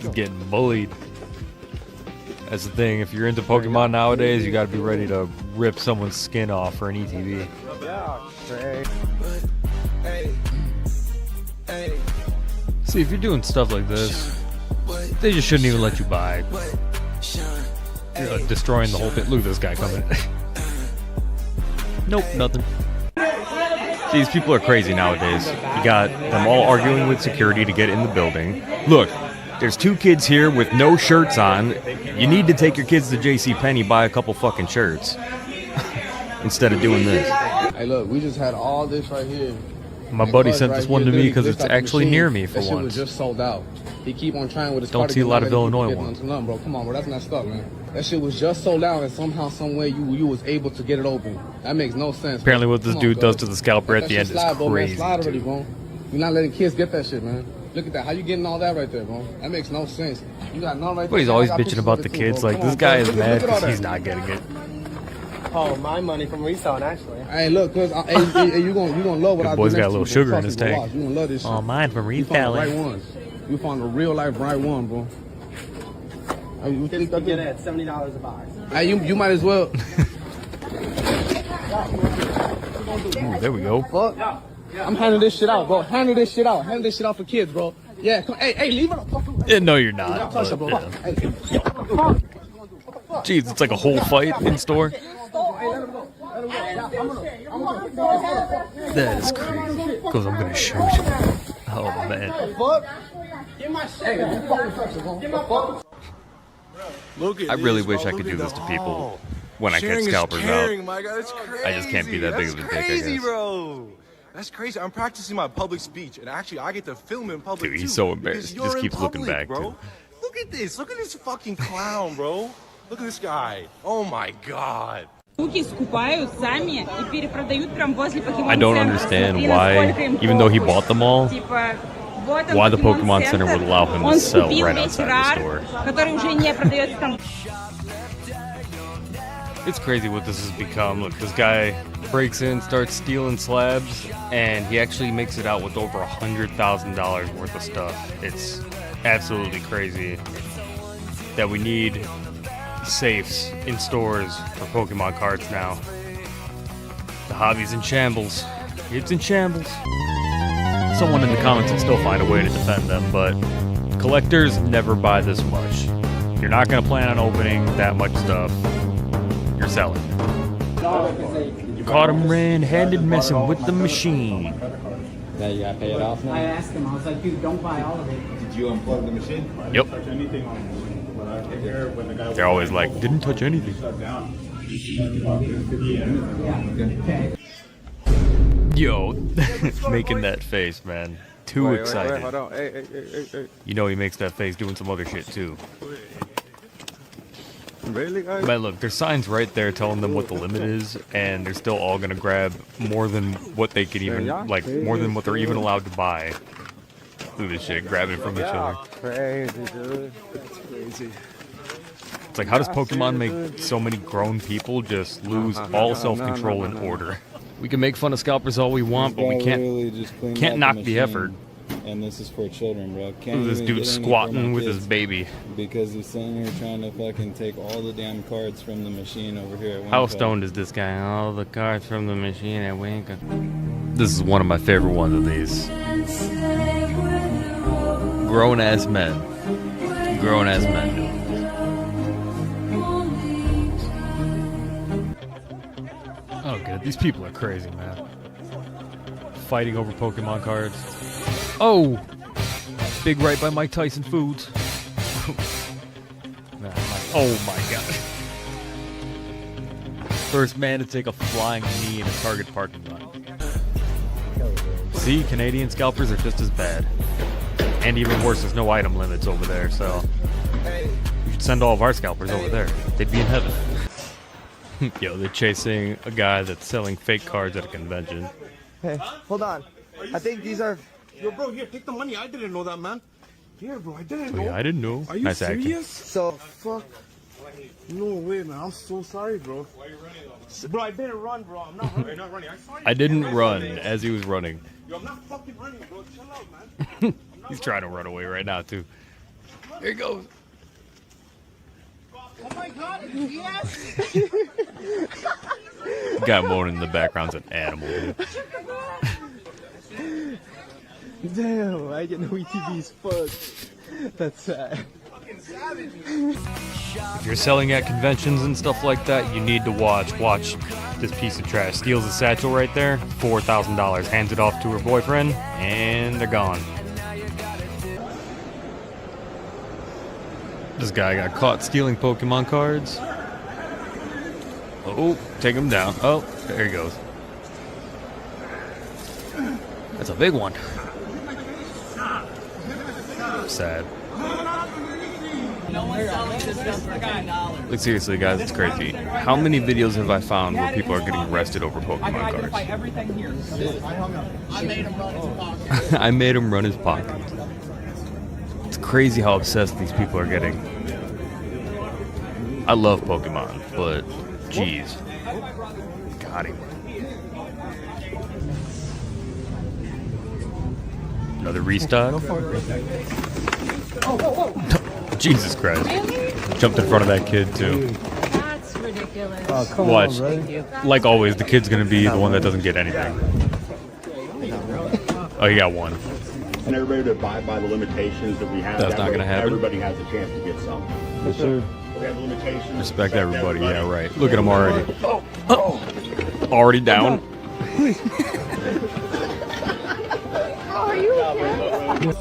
Speaker 1: He's getting bullied. That's the thing. If you're into Pokemon nowadays, you got to be ready to rip someone's skin off for an ETB. See, if you're doing stuff like this, they just shouldn't even let you buy. You're destroying the whole thing. Look at this guy coming. Nope, nothing. These people are crazy nowadays. You got them all arguing with security to get in the building. Look, there's 2 kids here with no shirts on. You need to take your kids to JCPenney, buy a couple fucking shirts. Instead of doing this.
Speaker 5: Hey, look, we just had all this right here.
Speaker 1: My buddy sent this one to me because it's actually near me for
Speaker 5: that shit was
Speaker 1: once.
Speaker 5: just sold out. He keep on trying with his
Speaker 1: Don't see a lot of Illinois ones.
Speaker 5: Bro, come on, bro, that's messed up, man. That shit was just sold out, and somehow, some way, you was able to get it open. That makes no sense.
Speaker 1: Apparently,
Speaker 5: bro.
Speaker 1: what this dude does to the scalper at the end is crazy.
Speaker 5: Slide already, bro. You're not letting kids get that shit, man. Look at that. How you getting all that right there, bro? That makes no sense. You got none right there.
Speaker 1: But he's always bitching about the kids. Like, this guy is mad because he's not getting it.
Speaker 2: Oh, my money from reselling, actually.
Speaker 5: Hey, look, cause hey, you gonna love what I do.
Speaker 1: Boy's got a
Speaker 5: next
Speaker 1: little
Speaker 5: to you,
Speaker 1: sugar
Speaker 5: bro.
Speaker 1: in his
Speaker 5: Trust me,
Speaker 1: tank.
Speaker 5: watch. You gonna love this shit.
Speaker 1: Oh, mine from
Speaker 5: You found the right
Speaker 1: reselling.
Speaker 5: ones. You found a real life right one, bro. Hey, you think
Speaker 2: You get it at $70 a box.
Speaker 5: Hey, you might as well.
Speaker 1: Ooh, there we go.
Speaker 5: Fuck. I'm handing this shit out, bro. Handle this shit out. Handle this shit out for kids, bro. Yeah, come, hey, leave it up.
Speaker 1: Yeah, no, you're not.
Speaker 5: Touch it, bro.
Speaker 1: But,
Speaker 5: Hey,
Speaker 1: Jeez, it's like a whole fight in store. That is crazy. Because I'm gonna shoot. Oh man. I really wish I could do this to people when I catch scalpers out. I just can't be that big of a dick, I guess.
Speaker 16: Bro. That's crazy. I'm practicing my public speech, and actually, I get to film in public.
Speaker 1: Dude, he's
Speaker 16: too,
Speaker 1: so embarrassed. He
Speaker 16: because
Speaker 1: just
Speaker 16: you're
Speaker 1: keeps
Speaker 16: in
Speaker 1: looking
Speaker 16: public,
Speaker 1: back,
Speaker 16: bro.
Speaker 1: too.
Speaker 16: Look at this. Look at this fucking clown, bro. Look at this guy. Oh my god.
Speaker 1: I don't understand why, even though he bought them all, why the Pokemon Center would allow him to sell right outside the store. It's crazy what this has become. Look, this guy breaks in, starts stealing slabs, and he actually makes it out with over $100,000 worth of stuff. It's absolutely crazy that we need safes in stores for Pokemon cards now. The hobby's in shambles. It's in shambles. Someone in the comments will still find a way to defend them, but collectors never buy this much. You're not going to plan on opening that much stuff. You're selling. You caught him red-handed messing with the machine.
Speaker 11: Now you gotta pay it off now?
Speaker 2: I asked him, I was like, dude, don't buy all of it.
Speaker 16: Did you unplug the machine?
Speaker 1: Yep. They're always like, didn't touch anything. Yo, making that face, man. Too excited.
Speaker 15: Wait, hold on. Hey.
Speaker 1: You know he makes that face doing some other shit too.
Speaker 15: Really, guys?
Speaker 1: Man, look, there's signs right there telling them what the limit is, and they're still all gonna grab more than what they could even, like, more than what they're even allowed to buy. Look at this shit, grabbing from each other.
Speaker 15: Crazy, dude. That's crazy.
Speaker 1: It's like, how does Pokemon make so many grown people just lose all self-control and order? We can make fun of scalpers all we want, but we can't knock the effort.
Speaker 15: And this is for children, bro.
Speaker 1: This dude's squatting with his baby.
Speaker 15: Because he's sitting here trying to fucking take all the damn cards from the machine over here at Winco.
Speaker 1: How stoned is this guy? All the cards from the machine at Winco. This is one of my favorite ones of these. Grown-ass men. Grown-ass men doing this. Oh, good. These people are crazy, man. Fighting over Pokemon cards. Oh! Big right by Mike Tyson Foods. Oh my god. First man to take a flying knee in a Target parking lot. See, Canadian scalpers are just as bad. And even worse, there's no item limits over there, so we should send all of our scalpers over there. They'd be in heaven. Yo, they're chasing a guy that's selling fake cards at a convention.
Speaker 2: Hey, hold on. I think these are...
Speaker 16: Yo, bro, here, take the money. I didn't know that, man. Here, bro, I didn't know.
Speaker 1: Yeah, I didn't know.
Speaker 16: Are you
Speaker 1: nice
Speaker 16: serious?
Speaker 1: Acting.
Speaker 2: So,
Speaker 16: fuck. No way, man. I'm so sorry, bro. Why are you running, though? Bro, I didn't run, bro. I'm not running. You're not running. I saw you.
Speaker 1: I didn't run as he was running.
Speaker 16: Yo, I'm not fucking running, bro. Chill out, man.
Speaker 1: He's trying to run away right now, too. There he goes.
Speaker 6: Oh my god, yes!
Speaker 1: Guy moaning in the background's an animal, dude.
Speaker 2: Damn, I get no ETBs. Fuck. That's sad.
Speaker 1: If you're selling at conventions and stuff like that, you need to watch this piece of trash. Steals a satchel right there, $4,000. Hands it off to her boyfriend, and they're gone. This guy got caught stealing Pokemon cards. Oh, take him down. Oh, there he goes. That's a big one. Sad. Like, seriously, guys, it's crazy. How many videos have I found where people are getting arrested over Pokemon cards? I made him run his pocket. It's crazy how obsessed these people are getting. I love Pokemon, but jeez. Got him. Another restock. Jesus Christ. Jumped in front of that kid, too.
Speaker 12: That's ridiculous.
Speaker 1: Oh, come Watch. On, like always, the kid's going to be the one that doesn't get anything. Oh, you got one.
Speaker 3: And everybody to abide by the limitations that we have.
Speaker 1: That's not going to happen.
Speaker 3: Everybody has a chance to get some.
Speaker 1: Yes, sir.
Speaker 3: We have limitations.
Speaker 1: Respect everybody. Yeah, right. Look at him already. Oh. Already down.
Speaker 12: Are you okay?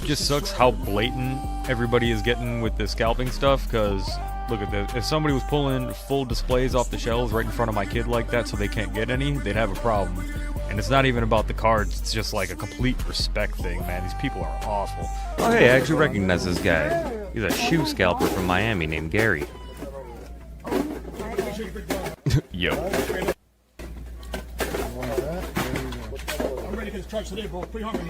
Speaker 1: Just sucks how blatant everybody is getting with the scalping stuff, because look at this. If somebody was pulling full displays off the shelves right in front of my kid like that so they can't get any, they'd have a problem. And it's not even about the cards, it's just like a complete respect thing, man. These people are awful. Oh hey, I actually recognize this guy. He's a shoe scalper from Miami named Gary. Yo.
Speaker 16: I'm ready for this charge today, bro. Pretty hungry.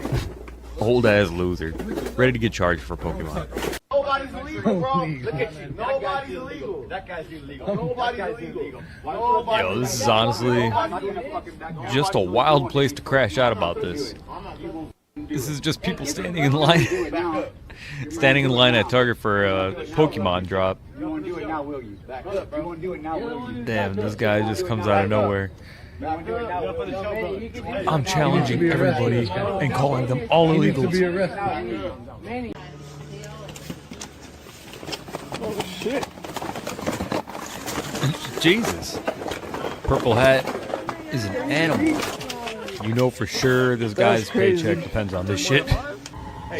Speaker 1: Old ass loser. Ready to get charged for Pokemon.
Speaker 3: Nobody's illegal, bro. Look at you. Nobody's illegal. That guy's illegal. Nobody's illegal.
Speaker 1: Yo, this is honestly just a wild place to crash out about this. This is just people standing in line. Standing in line at Target for a Pokemon drop.
Speaker 17: You won't do it now, will you? Back up. You won't do it now, will you?
Speaker 1: Damn, this guy just comes out of nowhere. I'm challenging everybody and calling them all illegals.
Speaker 2: Oh shit.
Speaker 1: Jesus. Purple Hat is an animal. You know for sure this guy's paycheck depends on this shit.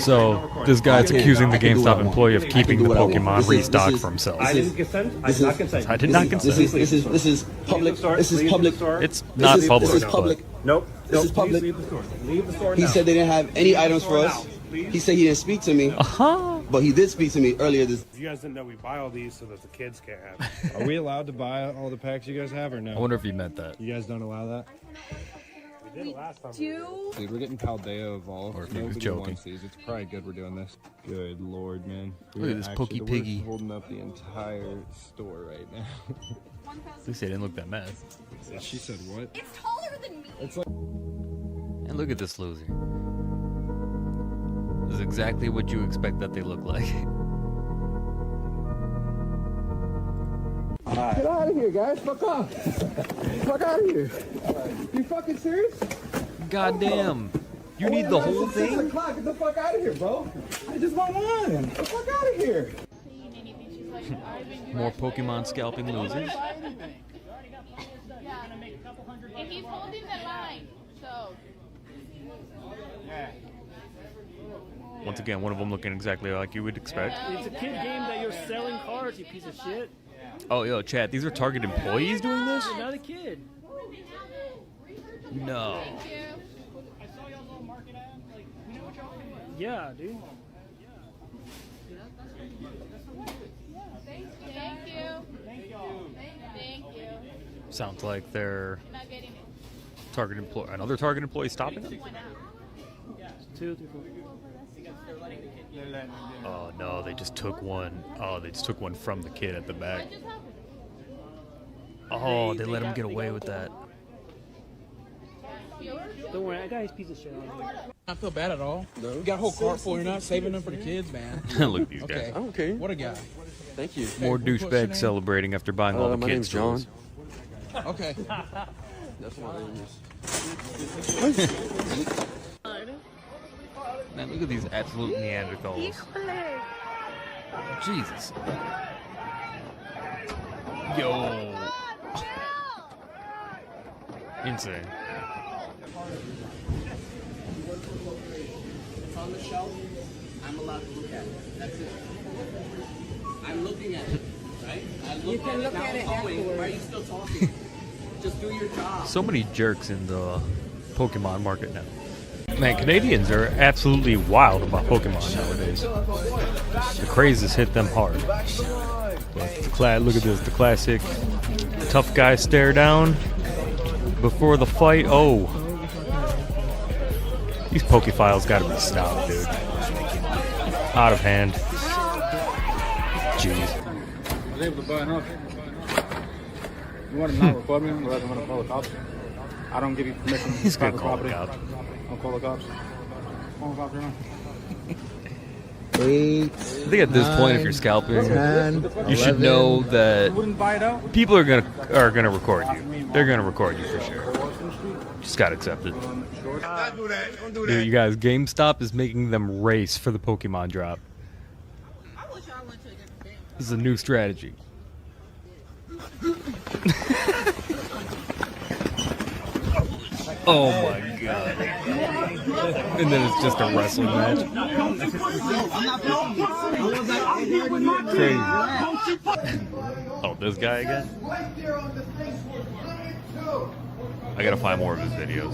Speaker 1: So, this guy's accusing the GameStop employee of keeping the Pokemon restock for himself.
Speaker 9: I didn't consent. I did not consent.
Speaker 1: I did not consent.
Speaker 9: This is public. This is public.
Speaker 1: It's not public.
Speaker 9: This is public. Nope. This is public. Leave the store. Leave the store now. He said they didn't have any items for us. He said he didn't speak to me. But he did speak to me earlier this.
Speaker 7: You guys didn't know we buy all these so that the kids can't have them. Are we allowed to buy all the packs you guys have or no?
Speaker 1: I wonder if he meant that.
Speaker 7: You guys don't allow that?
Speaker 11: Dude, we're getting Paldea evolved.
Speaker 1: Or if he was
Speaker 11: Nobody
Speaker 1: joking.
Speaker 11: wants these. It's probably good we're doing this. Good lord, man.
Speaker 1: Look at this Pokey Piggy.
Speaker 11: We're holding up the entire store right now.
Speaker 1: At least they didn't look that mad.
Speaker 11: She said what?
Speaker 6: It's taller than me.
Speaker 11: It's like...
Speaker 1: And look at this loser. This is exactly what you expect that they look like.
Speaker 5: Get out of here, guys. Fuck off. Fuck out of here. You fucking serious?
Speaker 1: Goddamn. You need the whole
Speaker 5: It's
Speaker 1: thing?
Speaker 5: 6 o'clock. Get the fuck out of here, bro. I just want one. Get the fuck out of here.
Speaker 1: More Pokemon scalping losers.
Speaker 6: And he's holding the line, so.
Speaker 1: Once again, one of them looking exactly like you would expect.
Speaker 7: It's a kid game that you're selling cards, you piece of shit.
Speaker 1: Oh, yo, Chad, these are Target employees doing this?
Speaker 7: You're not a kid.
Speaker 1: No.
Speaker 7: Yeah, dude.
Speaker 6: Thank you.
Speaker 1: Sounds like they're Target employee. Another Target employee stopping them?
Speaker 7: 2, 3, 4.
Speaker 1: Oh no, they just took one. Oh, they just took one from the kid at the back. Oh, they let him get away with that.
Speaker 7: Don't worry, I got his piece of shit on.
Speaker 2: I feel bad at all. No. You got a whole cart full. You're not saving them for the kids, man.
Speaker 1: Look at these
Speaker 2: Okay.
Speaker 1: guys.
Speaker 2: I don't care. What a guy.
Speaker 9: Thank you.
Speaker 1: More douchebags celebrating after buying all the
Speaker 9: my
Speaker 1: kids'
Speaker 9: name's John.
Speaker 1: toys.
Speaker 2: Okay.
Speaker 9: That's my name.
Speaker 1: Man, look at these absolute Neanderthals. Jesus. Yo. Insane.
Speaker 8: It's on the shelf. I'm allowed to look at it. That's it. I'm looking at it, right?
Speaker 13: You can look at it afterwards.
Speaker 8: Why are you still talking? Just do your job.
Speaker 1: So many jerks in the Pokemon market now. Man, Canadians are absolutely wild about Pokemon nowadays. The craze has hit them hard. But look at this, the classic tough guy stare down before the fight. Oh. These Pokephiles gotta be stopped, dude. Out of hand. Jeez.
Speaker 15: I was able to buy enough. You want to not record me? Or I want to call the cops? I don't give you permission.
Speaker 1: He's gonna call the cops.
Speaker 15: I'll call the cops. Call the cops right now.
Speaker 4: 8.
Speaker 1: I think at this point, if you're scalping,
Speaker 4: 10,
Speaker 1: you should know that
Speaker 15: Wouldn't buy it out?
Speaker 1: people are gonna record you. They're gonna record you for sure. Just gotta accept it.
Speaker 3: Don't do that. Don't do that.
Speaker 1: Dude, you guys, GameStop is making them race for the Pokemon drop. This is a new strategy. Oh my god. And then it's just a wrestling match. Crazy. Oh, this guy again? I gotta find more of his videos.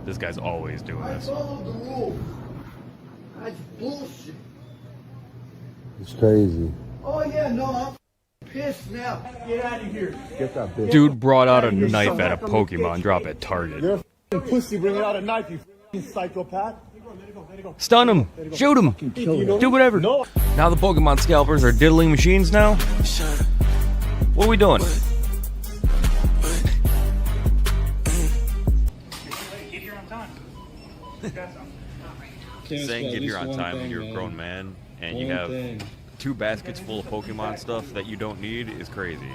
Speaker 1: This guy's always doing this.
Speaker 3: That's bullshit.
Speaker 4: It's crazy.
Speaker 3: Oh yeah, no, I'm pissed now. Get out of here.
Speaker 4: Get that bitch.
Speaker 1: Dude brought out a knife at a Pokemon drop at Target.
Speaker 16: You're a pussy bringing out a knife, you f***ing psychopath.
Speaker 1: Stun him! Shoot him! Do whatever! Now the Pokemon scalpers are diddling machines now? What are we doing? Saying get here on time when you're a grown man and you have 2 baskets full of Pokemon stuff that you don't need is crazy.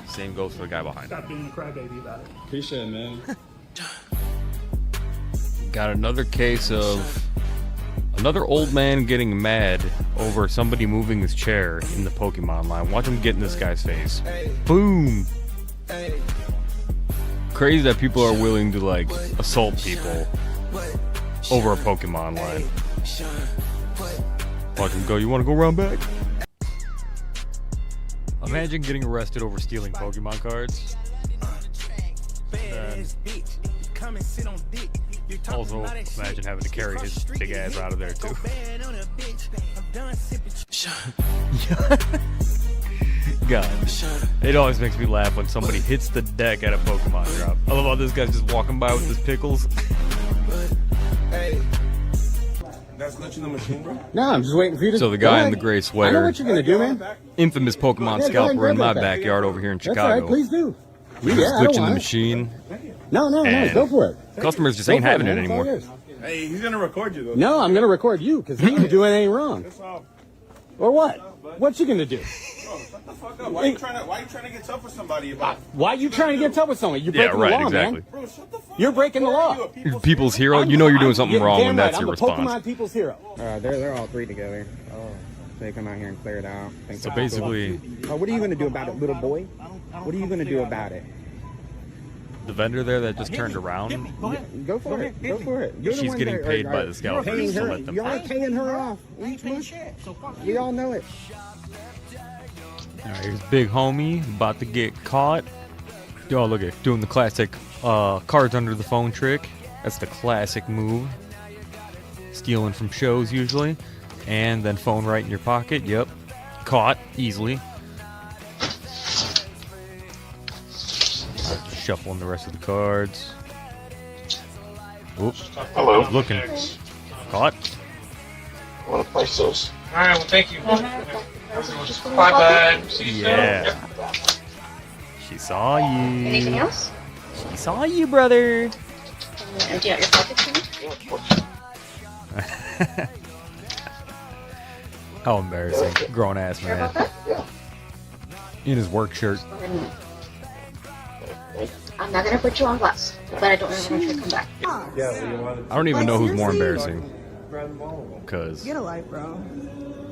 Speaker 1: Same goes for the guy behind
Speaker 7: Stop being a crybaby about it.
Speaker 15: Appreciate it, man.
Speaker 1: Got another case of another old man getting mad over somebody moving his chair in the Pokemon line. Watch him get in this guy's face. Boom! Crazy that people are willing to like assault people over a Pokemon line. Watch him go, you wanna go around back? Imagine getting arrested over stealing Pokemon cards. Also, imagine having to carry his big ass out of there too. God. It always makes me laugh when somebody hits the deck at a Pokemon drop. I love how this guy's just walking by with his pickles.
Speaker 16: Hey. That's glitching the machine, bro?
Speaker 15: No, I'm just waiting for you to...
Speaker 1: So the guy in the gray sweater.
Speaker 15: I know what you're going to do, man.
Speaker 1: Infamous Pokemon Scalper in my backyard over here in Chicago.
Speaker 15: That's all right, please do.
Speaker 1: He's glitching the machine.
Speaker 15: No, go for it.
Speaker 1: Customers just ain't having it anymore.
Speaker 16: Hey, he's gonna record you though.
Speaker 15: No, I'm gonna record you because he ain't doing anything wrong. Or what? What's you gonna do?
Speaker 16: Bro, shut the fuck up. Why are you trying to get tough with somebody about?
Speaker 15: Why are you trying to get tough with someone? You're breaking the law,
Speaker 1: exactly.
Speaker 15: man. Bro, shut the fuck You're breaking the law.
Speaker 1: You're people's hero. You know you're doing something wrong when that's your response.
Speaker 15: I'm the Pokemon people's hero.
Speaker 18: They're all three together. Oh, they come out here and clear it out.
Speaker 1: So basically,
Speaker 18: what are you gonna do about it, little boy? What are you gonna do about it?
Speaker 1: the vendor there that just turned around.
Speaker 18: Go for it. Go for it.
Speaker 1: She's getting paid by the scalpers to let them.
Speaker 18: You're paying her off each month. We all know it.
Speaker 1: All right, here's Big Homie about to get caught. Oh, look at doing the classic cards under the phone trick. That's the classic move. Stealing from shows usually, and then phone right in your pocket. Yep, caught easily. Shuffling the rest of the cards. Oops.
Speaker 19: Hello.
Speaker 1: He's looking. Caught.
Speaker 19: I want to place those.
Speaker 6: Alright, well, thank you. Bye-bye. See you soon.
Speaker 1: Yeah. She saw you.
Speaker 20: Anything else?
Speaker 1: She saw you, brother.
Speaker 20: Empty out your pockets for me?
Speaker 1: How embarrassing. Grown ass man. In his work shirt.
Speaker 20: I'm not gonna put you on blast, but I don't really want you to come back.
Speaker 1: I don't even know who's more embarrassing. Because
Speaker 14: Get a life, bro.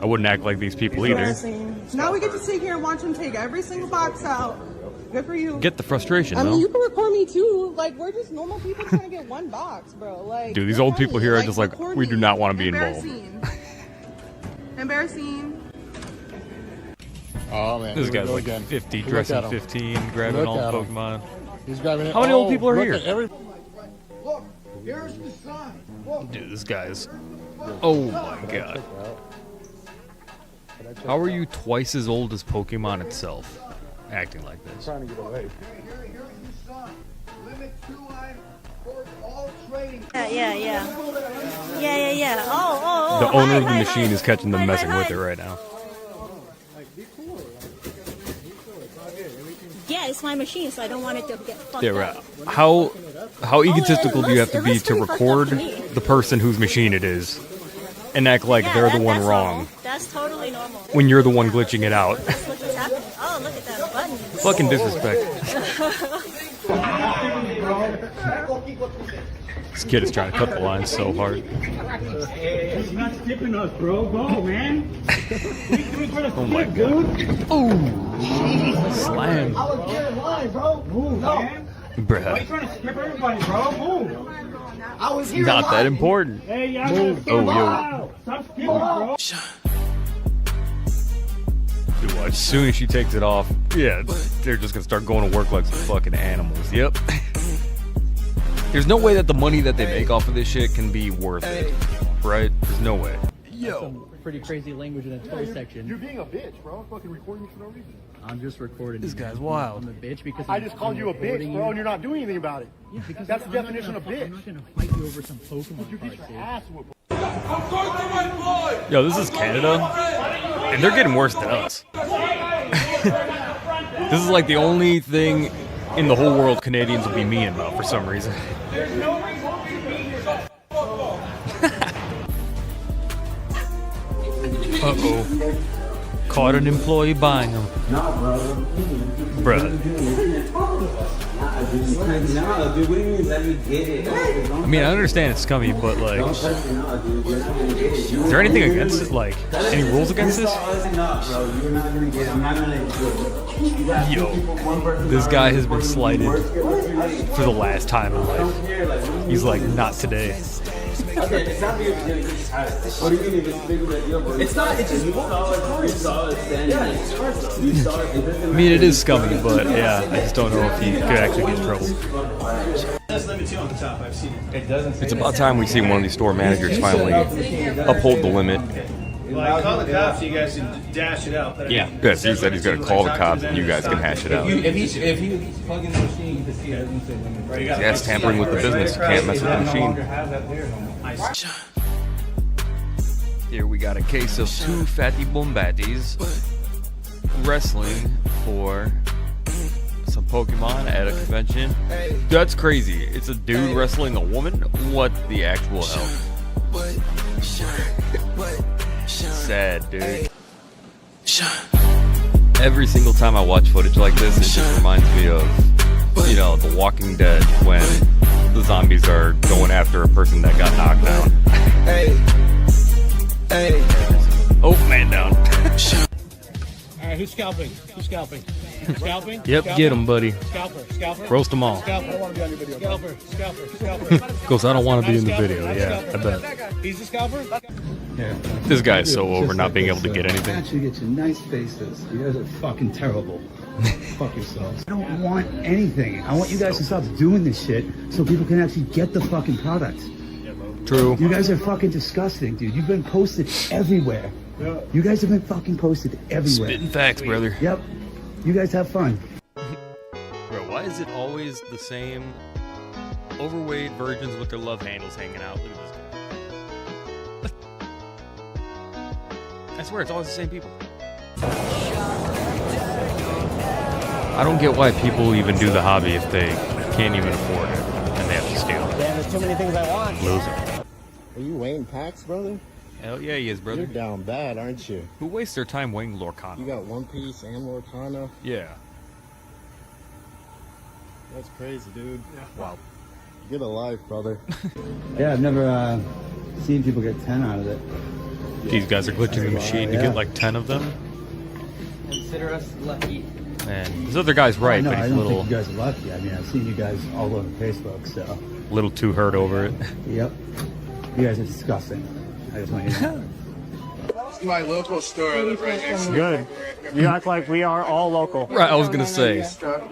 Speaker 1: I wouldn't act like these people either.
Speaker 14: Now we get to sit here and watch him take every single box out. Good for you.
Speaker 1: Get the frustration,
Speaker 14: I mean,
Speaker 1: though.
Speaker 14: you can record me too. Like, we're just normal people trying to get one box, bro. Like,
Speaker 1: Dude, these old people here are just like, we do not want to be involved.
Speaker 14: Embarrassing.
Speaker 7: Oh man,
Speaker 1: This guy's like
Speaker 7: again.
Speaker 1: 50,
Speaker 7: Look
Speaker 1: dressing
Speaker 7: at him.
Speaker 1: 15, grabbing
Speaker 7: Look
Speaker 1: all
Speaker 7: at
Speaker 1: the
Speaker 7: him.
Speaker 1: Pokemon.
Speaker 7: He's grabbing it.
Speaker 1: How many old people are
Speaker 7: look
Speaker 1: here?
Speaker 7: at every-
Speaker 3: Look, here's the sign. Look.
Speaker 1: Dude, this guy's... Oh my god. How are you twice as old as Pokemon itself, acting like this?
Speaker 7: Trying to get away.
Speaker 20: Yeah. Oh.
Speaker 1: The owner of the machine is catching them messing with it right now.
Speaker 20: Yeah, it's my machine, so I don't want it to get fucked
Speaker 1: Yeah,
Speaker 20: up.
Speaker 1: right. How egotistical do you have to be to record the person whose machine it is and act like they're the one wrong
Speaker 20: That's totally normal.
Speaker 1: when you're the one glitching it out?
Speaker 20: Look what's happening. Oh, look at that button.
Speaker 1: Fucking disrespect. This kid is trying to cut the line so hard.
Speaker 5: He's not skipping us, bro. Go, man.
Speaker 1: Oh my god. Oh, slam.
Speaker 3: I was here in line, bro.
Speaker 5: Move, man. Why you
Speaker 1: Bruh.
Speaker 5: trying to skip everybody, bro? Move.
Speaker 3: I was here
Speaker 1: Not
Speaker 3: in
Speaker 1: that
Speaker 3: line.
Speaker 1: important.
Speaker 5: Hey, y'all
Speaker 1: Oh, yo.
Speaker 5: Stop skipping, bro.
Speaker 1: Dude, watch. As soon as she takes it off, yeah, they're just gonna start going to work like some fucking animals. Yep. There's no way that the money that they make off of this shit can be worth it, right? There's no way.
Speaker 21: Some pretty crazy language in the toy section.
Speaker 3: You're being a bitch, bro. I'm fucking recording you for no reason.
Speaker 21: I'm just recording.
Speaker 1: This
Speaker 21: you.
Speaker 1: guy's wild.
Speaker 21: I'm a bitch because
Speaker 3: I just called you a bitch, bro, and you're not doing anything about it.
Speaker 21: Yeah, because
Speaker 3: That's the
Speaker 21: I'm not
Speaker 3: definition
Speaker 21: gonna
Speaker 3: of bitch.
Speaker 21: I'm not gonna fight you over some Pokemon
Speaker 3: You get
Speaker 21: cards,
Speaker 3: your
Speaker 21: dude.
Speaker 3: ass whooped.
Speaker 1: Yo, this is Canada, and they're getting worse than us. This is like the only thing in the whole world Canadians will be mean about for some reason. Uh-oh. Caught an employee buying them. Bruh. I mean, I understand it's scummy, but like... Is there anything against it? Like, any rules against this? Yo. This guy has been slighted for the last time in life. He's like, not today.
Speaker 9: It's not. It's just.
Speaker 1: I mean, it is scummy, but yeah, I just don't know if he could actually get in trouble. It's about time we see one of these store managers finally uphold the limit.
Speaker 10: Well, I call the cops so you guys can dash it out.
Speaker 1: Yeah. Good. He said he's going to call the cops and you guys can hash it out.
Speaker 5: If he's plugging the machine, you can see it.
Speaker 1: Yeah, it's tampering with the business. You can't mess with the machine. Here we got a case of two fatty bombattis wrestling for some Pokemon at a convention. That's crazy. It's a dude wrestling a woman? What the actual hell? Sad, dude. Every single time I watch footage like this, it just reminds me of, you know, The Walking Dead when the zombies are going after a person that got knocked down. Oh, man down.
Speaker 10: Alright, who's scalping? Who's scalping? Scalping?
Speaker 1: Yep,
Speaker 10: Scalper?
Speaker 1: get him, buddy.
Speaker 10: Scalper, scalper.
Speaker 1: Roast them all.
Speaker 10: Scalper. I don't want to be on your video. Scalper, scalper, scalper.
Speaker 1: Because I don't want to be in the
Speaker 10: Scalper,
Speaker 1: video,
Speaker 10: not a
Speaker 1: yeah, I
Speaker 10: scalper.
Speaker 1: bet.
Speaker 10: He's a scalper?
Speaker 18: Yeah.
Speaker 1: This guy is so over not being able to get anything.
Speaker 18: Actually get you nice faces. You guys are fucking terrible. Fuck yourselves. I don't want anything. I want you guys to stop doing this shit so people can actually get the fucking product.
Speaker 1: True.
Speaker 18: You guys are fucking disgusting, dude. You've been posted everywhere. You guys have been fucking posted everywhere.
Speaker 1: Spitting facts, brother.
Speaker 18: Yep. You guys have fun.
Speaker 1: Bro, why is it always the same overweight virgins with their love handles hanging out? Look at this guy. I swear, it's always the same people. I don't get why people even do the hobby if they can't even afford it and they have to steal.
Speaker 22: Damn, there's too many things I want.
Speaker 1: Loser.
Speaker 22: Are you weighing packs, brother?
Speaker 1: Hell yeah, he is, brother.
Speaker 22: You're down bad, aren't you?
Speaker 1: Who wastes their time weighing Lorcana?
Speaker 22: You got One Piece and Lorcana?
Speaker 1: Yeah.
Speaker 22: That's crazy, dude.
Speaker 1: Yeah. Wow.
Speaker 22: Get a life, brother.
Speaker 18: Yeah, I've never seen people get 10 out of it.
Speaker 1: These guys are glitching the machine to get like 10 of them.
Speaker 5: Consider us lucky.
Speaker 1: And this other guy's right,
Speaker 18: no,
Speaker 1: but
Speaker 18: I
Speaker 1: he's a
Speaker 18: don't
Speaker 1: little,
Speaker 18: think you guys are lucky. I mean, I've seen you guys all over Facebook, so.
Speaker 1: little too hurt over it.
Speaker 18: Yep. You guys are disgusting. I just want you to know.
Speaker 16: My local store I live right next to.
Speaker 23: Good. You act like we are all local.
Speaker 1: Right, I was gonna say.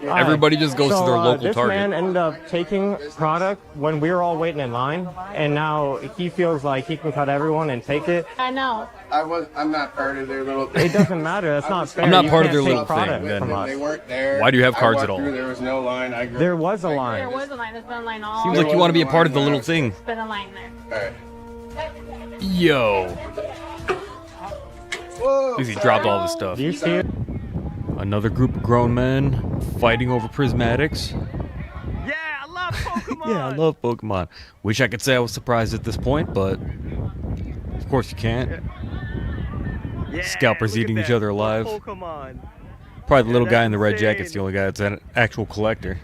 Speaker 1: Everybody just goes to their local
Speaker 23: this
Speaker 1: Target.
Speaker 23: Man ended up taking product when we were all waiting in line, and now he feels like he can cut everyone and take it.
Speaker 20: I know.
Speaker 16: I'm not part of their little thing.
Speaker 23: It doesn't matter. That's not fair.
Speaker 1: I'm not
Speaker 23: You
Speaker 1: part of
Speaker 23: can't
Speaker 1: their
Speaker 23: take
Speaker 1: little thing,
Speaker 23: product
Speaker 1: then.
Speaker 23: from us.
Speaker 16: They weren't there.
Speaker 1: Why do you have cards at all?
Speaker 16: There was no line.
Speaker 23: There was a line.
Speaker 20: There was a line. There's been a line all.
Speaker 1: Seems like you want to be a part of the little thing.
Speaker 20: There's been a line there.
Speaker 1: Yo. At least he dropped all this stuff.
Speaker 23: Do you see it?
Speaker 1: Another group of grown men fighting over prismatics.
Speaker 23: Yeah, I love Pokemon.
Speaker 1: Yeah, I love Pokemon. Wish I could say I was surprised at this point, but of course you can't.
Speaker 23: Yeah,
Speaker 1: Scalpers eating each other alive.
Speaker 23: Pokemon.
Speaker 1: Probably the little guy in the red jacket's the only guy that's an actual collector.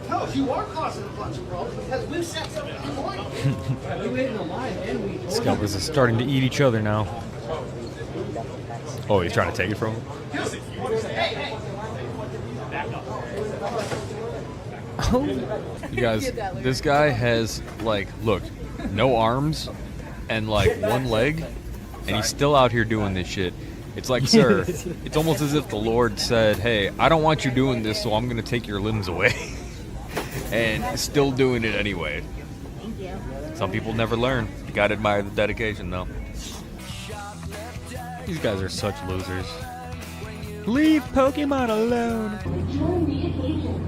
Speaker 8: No, you are causing a bunch of problems because we've set something point. We waited in line and we.
Speaker 1: Scalpers are starting to eat each other now. Oh, he's trying to take it from him? You guys, this guy has, like, look, no arms and, like, one leg, and he's still out here doing this shit. It's like, sir, it's almost as if the Lord said, hey, I don't want you doing this, so I'm going to take your limbs away. And still doing it anyway.
Speaker 20: Thank you.
Speaker 1: Some people never learn. You gotta admire the dedication, though. These guys are such losers. Leave Pokemon alone.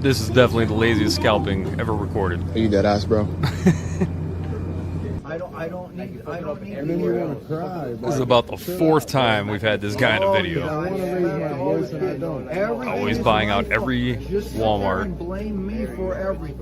Speaker 1: This is definitely the laziest scalping ever recorded.
Speaker 16: Are you dead ass, bro?
Speaker 22: I don't need.
Speaker 18: And then you're gonna cry.
Speaker 1: This is about the 4th time we've had this guy in a video.
Speaker 18: I want to raise my voice and I don't.
Speaker 1: Always buying out every Walmart.
Speaker 22: Blame me for everything.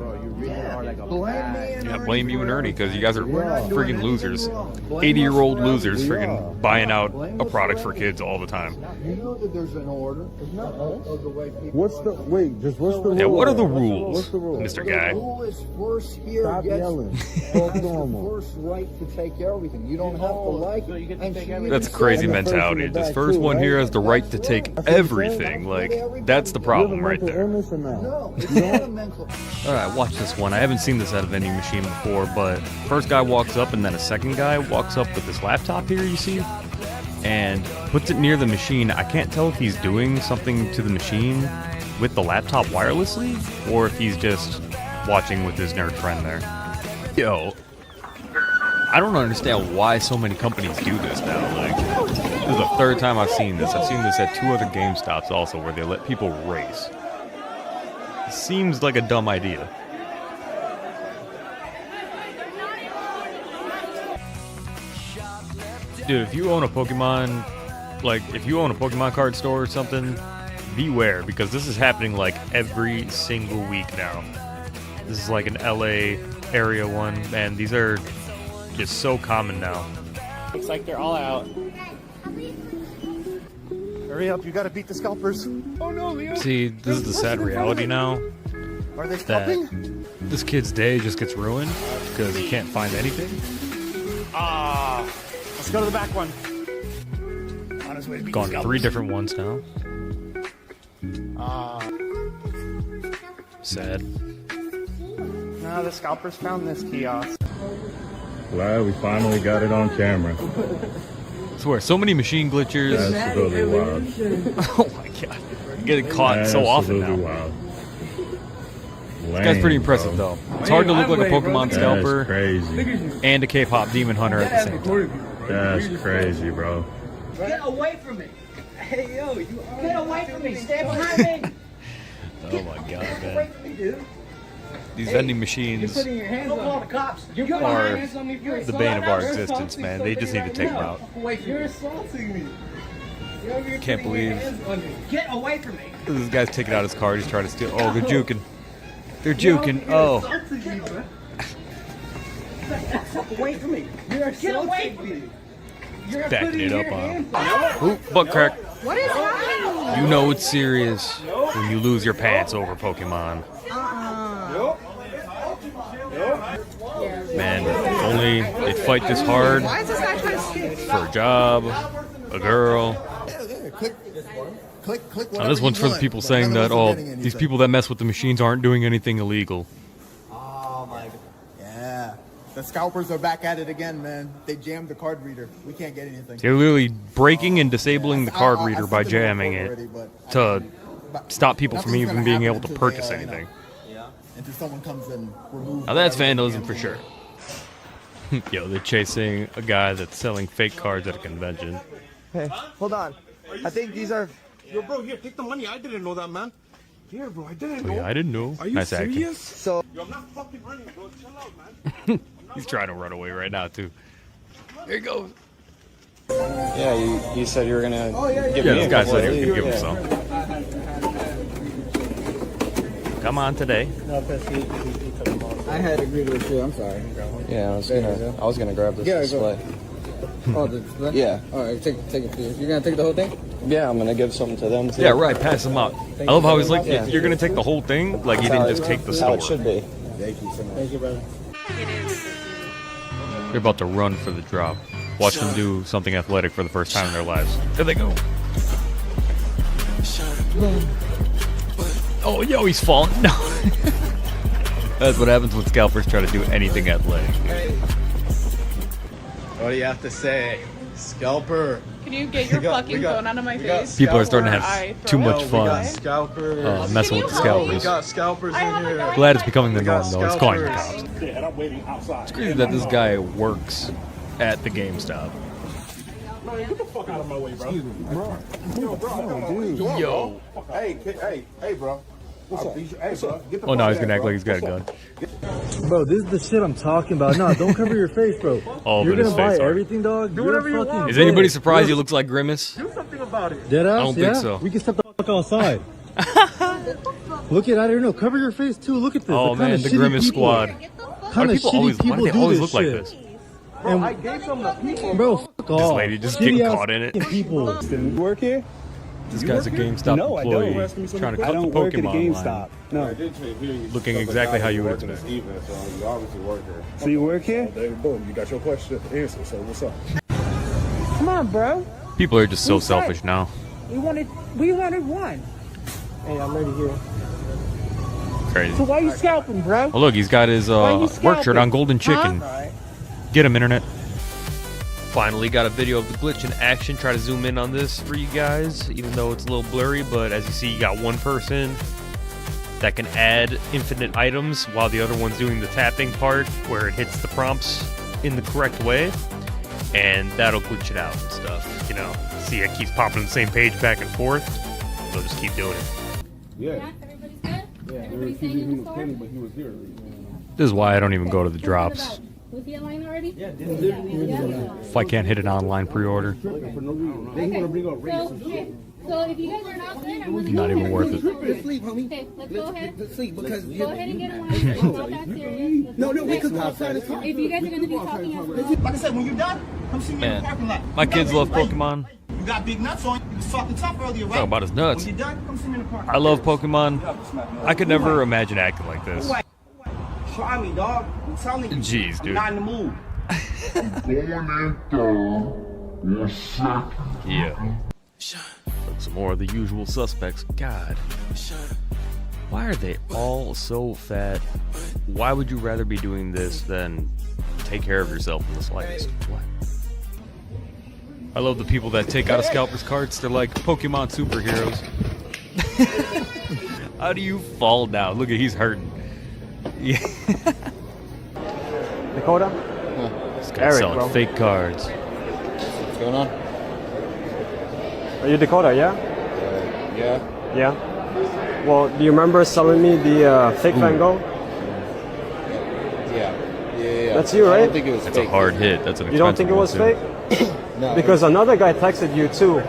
Speaker 22: Blame me and
Speaker 1: Yeah, blame you and Ernie, because you guys are freaking losers. 80-year-old losers freaking buying out a product for kids all the time.
Speaker 22: You know that there's an order. There's not of the way people.
Speaker 18: What's the rule?
Speaker 1: Yeah, what are the rules,
Speaker 18: What's the rule?
Speaker 1: Mr. Guy?
Speaker 22: Who is first here
Speaker 18: Stop
Speaker 22: gets
Speaker 18: yelling.
Speaker 22: the first right to take everything. You don't have to like it.
Speaker 1: That's a crazy mentality. This first one here has the right to take everything. Like, that's the problem right there.
Speaker 22: No, it's not a mental.
Speaker 1: Alright, watch this one. I haven't seen this at a vending machine before, but first guy walks up and then a second guy walks up with this laptop here, you see? And puts it near the machine. I can't tell if he's doing something to the machine with the laptop wirelessly, or if he's just watching with his nerd friend there. Yo. I don't understand why so many companies do this now. Like, this is the third time I've seen this. I've seen this at 2 other GameStops also, where they let people race. It seems like a dumb idea. Dude, if you own a Pokemon, like, if you own a Pokemon card store or something, beware, because this is happening like every single week now. This is like an LA area one, and these are just so common now.
Speaker 10: Looks like they're all out.
Speaker 16: Hurry up, you gotta beat the scalpers. Oh no, Leo.
Speaker 1: See, this is the sad reality now.
Speaker 16: Are they
Speaker 1: That
Speaker 16: scalping?
Speaker 1: this kid's day just gets ruined because he can't find anything.
Speaker 16: Let's go to the back one. On his way to beat the
Speaker 1: Gone
Speaker 16: scalpers.
Speaker 1: 3 different ones now. Sad.
Speaker 5: No, the scalpers found this kiosk.
Speaker 7: Glad we finally got it on camera.
Speaker 1: I swear, so many machine glitchers.
Speaker 7: Absolutely wild.
Speaker 1: Oh my god. Getting caught so often now.
Speaker 7: Wild.
Speaker 1: This guy's pretty impressive though. It's hard to look like a Pokemon scalper
Speaker 7: crazy.
Speaker 1: and a K-pop demon hunter at the same time.
Speaker 7: That's crazy, bro.
Speaker 8: Get away from me. Hey, yo, you get away from me. Stay behind me.
Speaker 1: Oh my god,
Speaker 8: Get away
Speaker 1: man.
Speaker 8: from me, dude.
Speaker 1: These vending machines
Speaker 8: You're putting your hands on the cops. You're
Speaker 1: are
Speaker 8: hands on me. You're
Speaker 1: the bane of our
Speaker 8: assaulting
Speaker 1: existence, man. They just need to take them out.
Speaker 8: You're assaulting me. You're
Speaker 1: Can't
Speaker 8: putting your
Speaker 1: believe
Speaker 8: hands on me. Get away from me.
Speaker 1: this guy's taking out his card. He's trying to steal. Oh, they're juking. They're juking. Oh.
Speaker 8: Get away from me. You're get away from me. You're
Speaker 1: Backing
Speaker 8: putting
Speaker 1: it up
Speaker 8: your
Speaker 1: on him.
Speaker 8: hands
Speaker 1: Ooh, butt crack.
Speaker 14: What is happening?
Speaker 1: You know it's serious when you lose your pants over Pokemon. Man, if only they'd fight this hard
Speaker 14: Why is this guy trying to skip?
Speaker 1: for a job, a girl.
Speaker 22: Click
Speaker 1: Now this one's for the people saying that, oh, these people that mess with the machines aren't doing anything illegal.
Speaker 22: Oh my god. Yeah. The scalpers are back at it again, man. They jammed the card reader. We can't get anything.
Speaker 1: They're literally breaking and disabling the card reader by jamming it to stop people from even being able to purchase anything.
Speaker 22: Until someone comes and removes.
Speaker 1: Now that's vandalism for sure. Yo, they're chasing a guy that's selling fake cards at a convention.
Speaker 16: Hey, hold on. I think these are. Yo, bro, here, take the money. I didn't know that, man. Here, bro, I didn't know.
Speaker 1: Yeah, I didn't know.
Speaker 16: Are you
Speaker 1: Nice
Speaker 16: serious?
Speaker 1: acting.
Speaker 16: So. Yo, I'm not fucking running, bro. Chill out, man.
Speaker 1: He's trying to run away right now too. There he goes.
Speaker 23: Yeah, you said you were gonna give
Speaker 1: Yeah,
Speaker 23: me
Speaker 1: this
Speaker 23: a
Speaker 1: guy
Speaker 23: couple
Speaker 1: said
Speaker 23: of
Speaker 1: he would
Speaker 23: these.
Speaker 1: give him some. Come on today.
Speaker 22: I had agreed with you. I'm sorry.
Speaker 23: Yeah, I was gonna grab this display.
Speaker 22: Oh, the display?
Speaker 23: Yeah.
Speaker 22: All right, take it, please. You're gonna take the whole thing?
Speaker 23: Yeah, I'm gonna give something to them too.
Speaker 1: Yeah, right. Pass him out. I love how he's like,
Speaker 23: Yeah.
Speaker 1: you're gonna take the whole thing. Like he didn't just take the
Speaker 23: That's how
Speaker 1: store.
Speaker 23: it should be.
Speaker 22: Thank you so much.
Speaker 16: Thank you, brother.
Speaker 1: They're about to run for the drop. Watch them do something athletic for the first time in their lives. There they go. Oh, yo, he's falling. No. That's what happens when scalpers try to do anything athletic.
Speaker 3: What do you have to say? Scalper.
Speaker 13: Can you get your fucking phone out of my face?
Speaker 1: People are starting to
Speaker 13: I
Speaker 1: have too
Speaker 13: throw
Speaker 1: much
Speaker 13: it
Speaker 1: fun
Speaker 13: away?
Speaker 3: Scalpers.
Speaker 1: messing with the
Speaker 3: We
Speaker 1: scalpers.
Speaker 3: got scalpers in here.
Speaker 1: Glad it's becoming the norm, though. It's calling the cops.
Speaker 7: Yeah, I'm waiting outside.
Speaker 1: It's crazy that this guy works at the GameStop.
Speaker 7: Man, get the fuck out of my way, bro.
Speaker 16: Yo, bro, come on.
Speaker 1: Yo.
Speaker 16: Hey, bro. What's up? Hey, bro. Get the
Speaker 1: Oh, no,
Speaker 16: fuck
Speaker 1: he's gonna
Speaker 16: out,
Speaker 1: act like he's got a
Speaker 16: What's
Speaker 1: gun.
Speaker 16: up?
Speaker 11: Bro, this is the shit I'm talking about. No, don't cover your face, bro.
Speaker 1: All
Speaker 11: You're
Speaker 1: of it is
Speaker 11: gonna buy
Speaker 1: face art.
Speaker 11: everything, dog.
Speaker 16: Do
Speaker 11: You're
Speaker 16: whatever you
Speaker 11: fucking
Speaker 16: want.
Speaker 1: Is
Speaker 11: dead.
Speaker 1: anybody surprised he looks like Grimace?
Speaker 16: Do something about it.
Speaker 11: Dead ass?
Speaker 1: I don't think
Speaker 11: yeah?
Speaker 1: so.
Speaker 11: We can step the fuck outside. Look at, I don't know, cover your face too. Look at this.
Speaker 1: Oh, man, the Grimace squad. Why do people always, why do they always look like this?
Speaker 16: Bro, I gave some to people.
Speaker 11: Bro, fuck off.
Speaker 1: This lady just getting
Speaker 11: Shitty-ass
Speaker 1: caught in it.
Speaker 11: fucking people.
Speaker 16: You work here?
Speaker 1: This guy's a GameStop
Speaker 16: No, I don't.
Speaker 1: employee trying to cut the Pokemon line.
Speaker 16: No.
Speaker 1: Looking exactly how you would expect.
Speaker 16: So you obviously work here. So you work here? There you go. You got your question answered. So what's up?
Speaker 2: Come on, bro.
Speaker 1: People are just so selfish now.
Speaker 2: We wanted one.
Speaker 5: Hey, I'm ready here.
Speaker 1: Crazy.
Speaker 2: So why you scalping, bro?
Speaker 1: Oh, look, he's got his
Speaker 2: Why you
Speaker 1: work shirt
Speaker 2: scalping?
Speaker 1: on Golden Chicken.
Speaker 2: Huh?
Speaker 1: Get him, internet. Finally got a video of the glitch in action. Try to zoom in on this for you guys, even though it's a little blurry. But as you see, you got one person that can add infinite items while the other one's doing the tapping part where it hits the prompts in the correct way, and that'll glitch it out and stuff. You know, see, it keeps popping on the same page back and forth. They'll just keep doing it.
Speaker 6: Yeah. Everybody's good? Everybody's staying in the store?
Speaker 15: But he was here.
Speaker 1: This is why I don't even go to the drops.
Speaker 6: Was he online already? Yeah,
Speaker 1: If I can't hit an online pre-order,
Speaker 6: So if you guys are not good, I'm gonna
Speaker 1: not even worth it.
Speaker 2: Let's sleep, homie.
Speaker 6: Okay, let's go ahead.
Speaker 2: Let's sleep because
Speaker 6: Go ahead and get in line. It's not that serious.
Speaker 2: No, we could go outside and talk.
Speaker 6: If you guys are gonna be talking as well.
Speaker 3: Like I said, when you're done, come see me in the parking lot.
Speaker 1: Man, my kids love Pokemon.
Speaker 3: You got big nuts on you. You was talking tough earlier, right?
Speaker 1: Talk about his nuts.
Speaker 3: When you're done, come see me in the parking lot.
Speaker 1: I love Pokemon. I could never imagine acting like this.
Speaker 3: Try me, dog. I'm telling you.
Speaker 1: Jeez, dude.
Speaker 3: I'm not in the mood.
Speaker 1: Yeah. Some more of the usual suspects. God. Why are they all so fat? Why would you rather be doing this than take care of yourself in the slightest? What? I love the people that take out of Scalper's carts. They're like Pokemon superheroes. How do you fall down? Look at, he's hurting. Yeah.
Speaker 23: Dakota?
Speaker 1: This guy's selling fake cards.
Speaker 4: What's going on?
Speaker 23: Are you Dakota, yeah?
Speaker 4: Yeah.
Speaker 23: Yeah? Well, do you remember selling me the fake Van Gogh?
Speaker 4: Yeah.
Speaker 23: That's you, right?
Speaker 4: I don't think it was
Speaker 1: That's
Speaker 4: fake.
Speaker 1: a hard hit. That's an expensive
Speaker 23: You don't think it was
Speaker 1: one,
Speaker 23: fake?
Speaker 4: No.
Speaker 23: Because another guy texted you too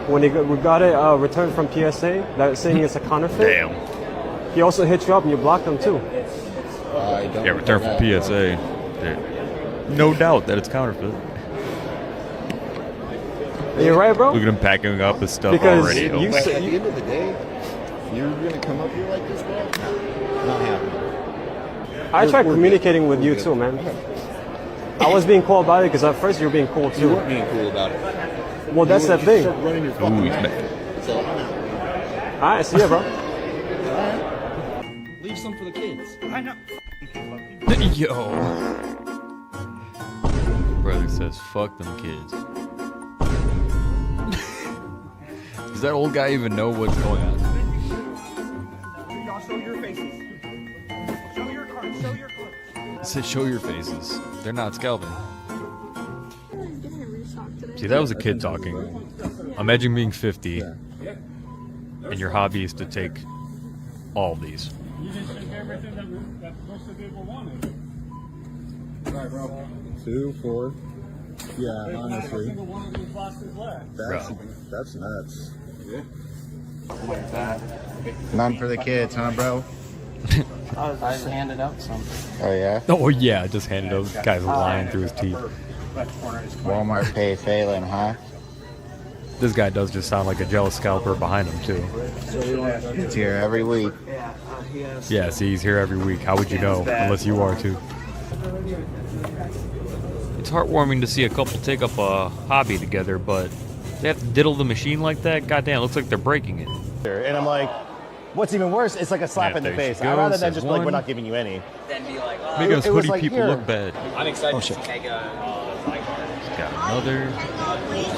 Speaker 23: when we got it returned from PSA, that saying it's a counterfeit.
Speaker 1: Damn.
Speaker 23: He also hit you up and you blocked him too.
Speaker 4: I don't
Speaker 1: Yeah, return from PSA. No doubt that it's counterfeit.
Speaker 23: You're right, bro.
Speaker 1: Look at him packing up his stuff
Speaker 23: Because
Speaker 1: already.
Speaker 23: you
Speaker 4: At the end of the day, you're gonna come up here like this, bro? Not happening.
Speaker 23: I tried communicating with you too, man. I was being cool about it because at first you were being cool too.
Speaker 4: You weren't being cool about it.
Speaker 23: Well, that's the thing.
Speaker 1: Ooh, he's back.
Speaker 4: So,
Speaker 23: Alright, see ya, bro.
Speaker 2: Leave some for the kids. I know.
Speaker 1: Yo. Brother says, fuck them kids. Does that old guy even know what's going on?
Speaker 3: Y'all show your faces. Show your cards. Show your cards.
Speaker 1: It says, show your faces. They're not scalping. See, that was a kid talking. Imagine being 50 and your hobby is to take all these.
Speaker 15: You just took everything that most of people wanted.
Speaker 22: Right, bro. 2, 4. Yeah, honestly.
Speaker 15: One of these boxes left.
Speaker 22: That's nuts.
Speaker 15: Yeah.
Speaker 4: None for the kids, huh, bro?
Speaker 5: I just handed out some.
Speaker 4: Oh, yeah?
Speaker 1: Oh, yeah, just handed over. This guy's lying through his teeth.
Speaker 4: Walmart pay Phelan, huh?
Speaker 1: This guy does just sound like a jealous scalper behind him, too.
Speaker 4: It's here every week.
Speaker 1: Yeah, see, he's here every week. How would you know? Unless you are, too. It's heartwarming to see a couple take up a hobby together, but they have to diddle the machine like that? Goddamn, looks like they're breaking it.
Speaker 12: And I'm like, what's even worse, it's like a slap in the face. I'd rather than just be like, we're not giving you any.
Speaker 6: Then be like,
Speaker 1: Make us hoodie
Speaker 12: like,
Speaker 1: people
Speaker 12: here.
Speaker 1: look bad.
Speaker 6: I'm excited to take a sidecar.
Speaker 1: Got another.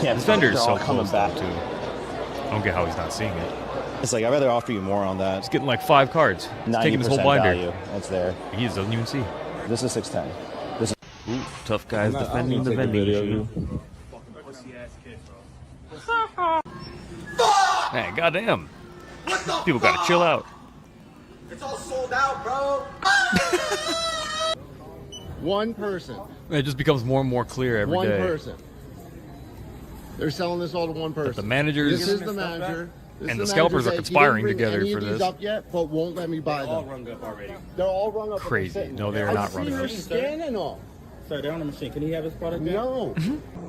Speaker 12: Yeah,
Speaker 1: This vendor is
Speaker 12: they're
Speaker 1: so
Speaker 12: all coming
Speaker 1: close
Speaker 12: back.
Speaker 1: though, too. I don't get how he's not seeing it.
Speaker 12: It's like, I'd rather offer you more on that.
Speaker 1: He's getting like 5 cards. He's taking his whole
Speaker 12: 90%
Speaker 1: binder.
Speaker 12: value. That's there.
Speaker 1: He just doesn't even see.
Speaker 12: This is 610. This is
Speaker 1: Ooh, tough guys defending the vending machine. Man, goddamn. People gotta chill out.
Speaker 3: It's all sold out, bro.
Speaker 22: One person.
Speaker 1: It just becomes more and more clear every
Speaker 22: One
Speaker 1: day.
Speaker 22: person. They're selling this all to one person.
Speaker 1: The managers
Speaker 22: This is the manager. This
Speaker 1: and
Speaker 22: is
Speaker 1: the scalpers
Speaker 22: manager
Speaker 1: are
Speaker 22: that
Speaker 1: conspiring
Speaker 22: he didn't bring
Speaker 1: together
Speaker 22: any
Speaker 1: for
Speaker 22: of these
Speaker 1: this.
Speaker 22: up yet, but won't let me buy them.
Speaker 15: All rung up already.
Speaker 22: They're all rung up.
Speaker 1: Crazy. No, they are not running
Speaker 22: They're
Speaker 1: up.
Speaker 22: scanning all.
Speaker 15: Sorry, they're on the machine. Can he have his product back?
Speaker 22: No.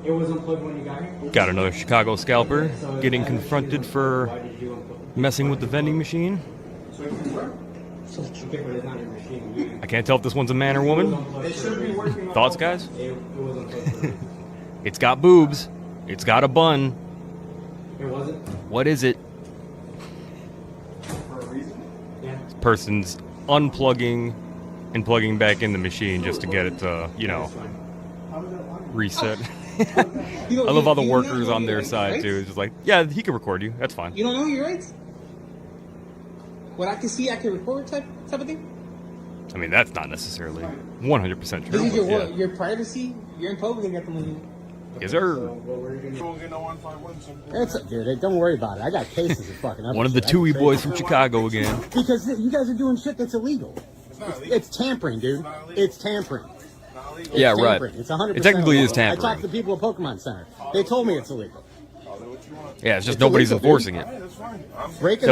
Speaker 5: It was unplugged when you got here.
Speaker 1: Got another Chicago scalper getting confronted for messing with the vending machine. I can't tell if this one's a man or woman. Thoughts, guys? It's got boobs. It's got a bun.
Speaker 5: It wasn't.
Speaker 1: What is it?
Speaker 5: For a reason. Yeah.
Speaker 1: This person's unplugging and plugging back in the machine just to get it to, you know, reset. I love all the workers on their side too. It's just like, yeah, he can record you. That's fine.
Speaker 2: You don't know your rights? What I can see, I can record type of thing?
Speaker 1: I mean, that's not necessarily 100%
Speaker 5: This
Speaker 1: true.
Speaker 5: is
Speaker 1: But yeah.
Speaker 5: your privacy. You're in public and got the money.
Speaker 1: Yes, sir.
Speaker 11: Dude, don't worry about it. I got cases of fucking up.
Speaker 1: One of the Tui boys from Chicago again.
Speaker 11: Because you guys are doing shit that's illegal. It's tampering, dude. It's tampering. It's
Speaker 1: Yeah, right.
Speaker 11: tampering. It's 100%.
Speaker 1: It technically is
Speaker 11: illegal. I
Speaker 1: tampering.
Speaker 11: talked to people at Pokemon Center. They told me it's illegal.
Speaker 1: Yeah, it's just
Speaker 11: It's
Speaker 1: nobody's
Speaker 11: illegal, dude.
Speaker 1: enforcing it.
Speaker 11: Breaking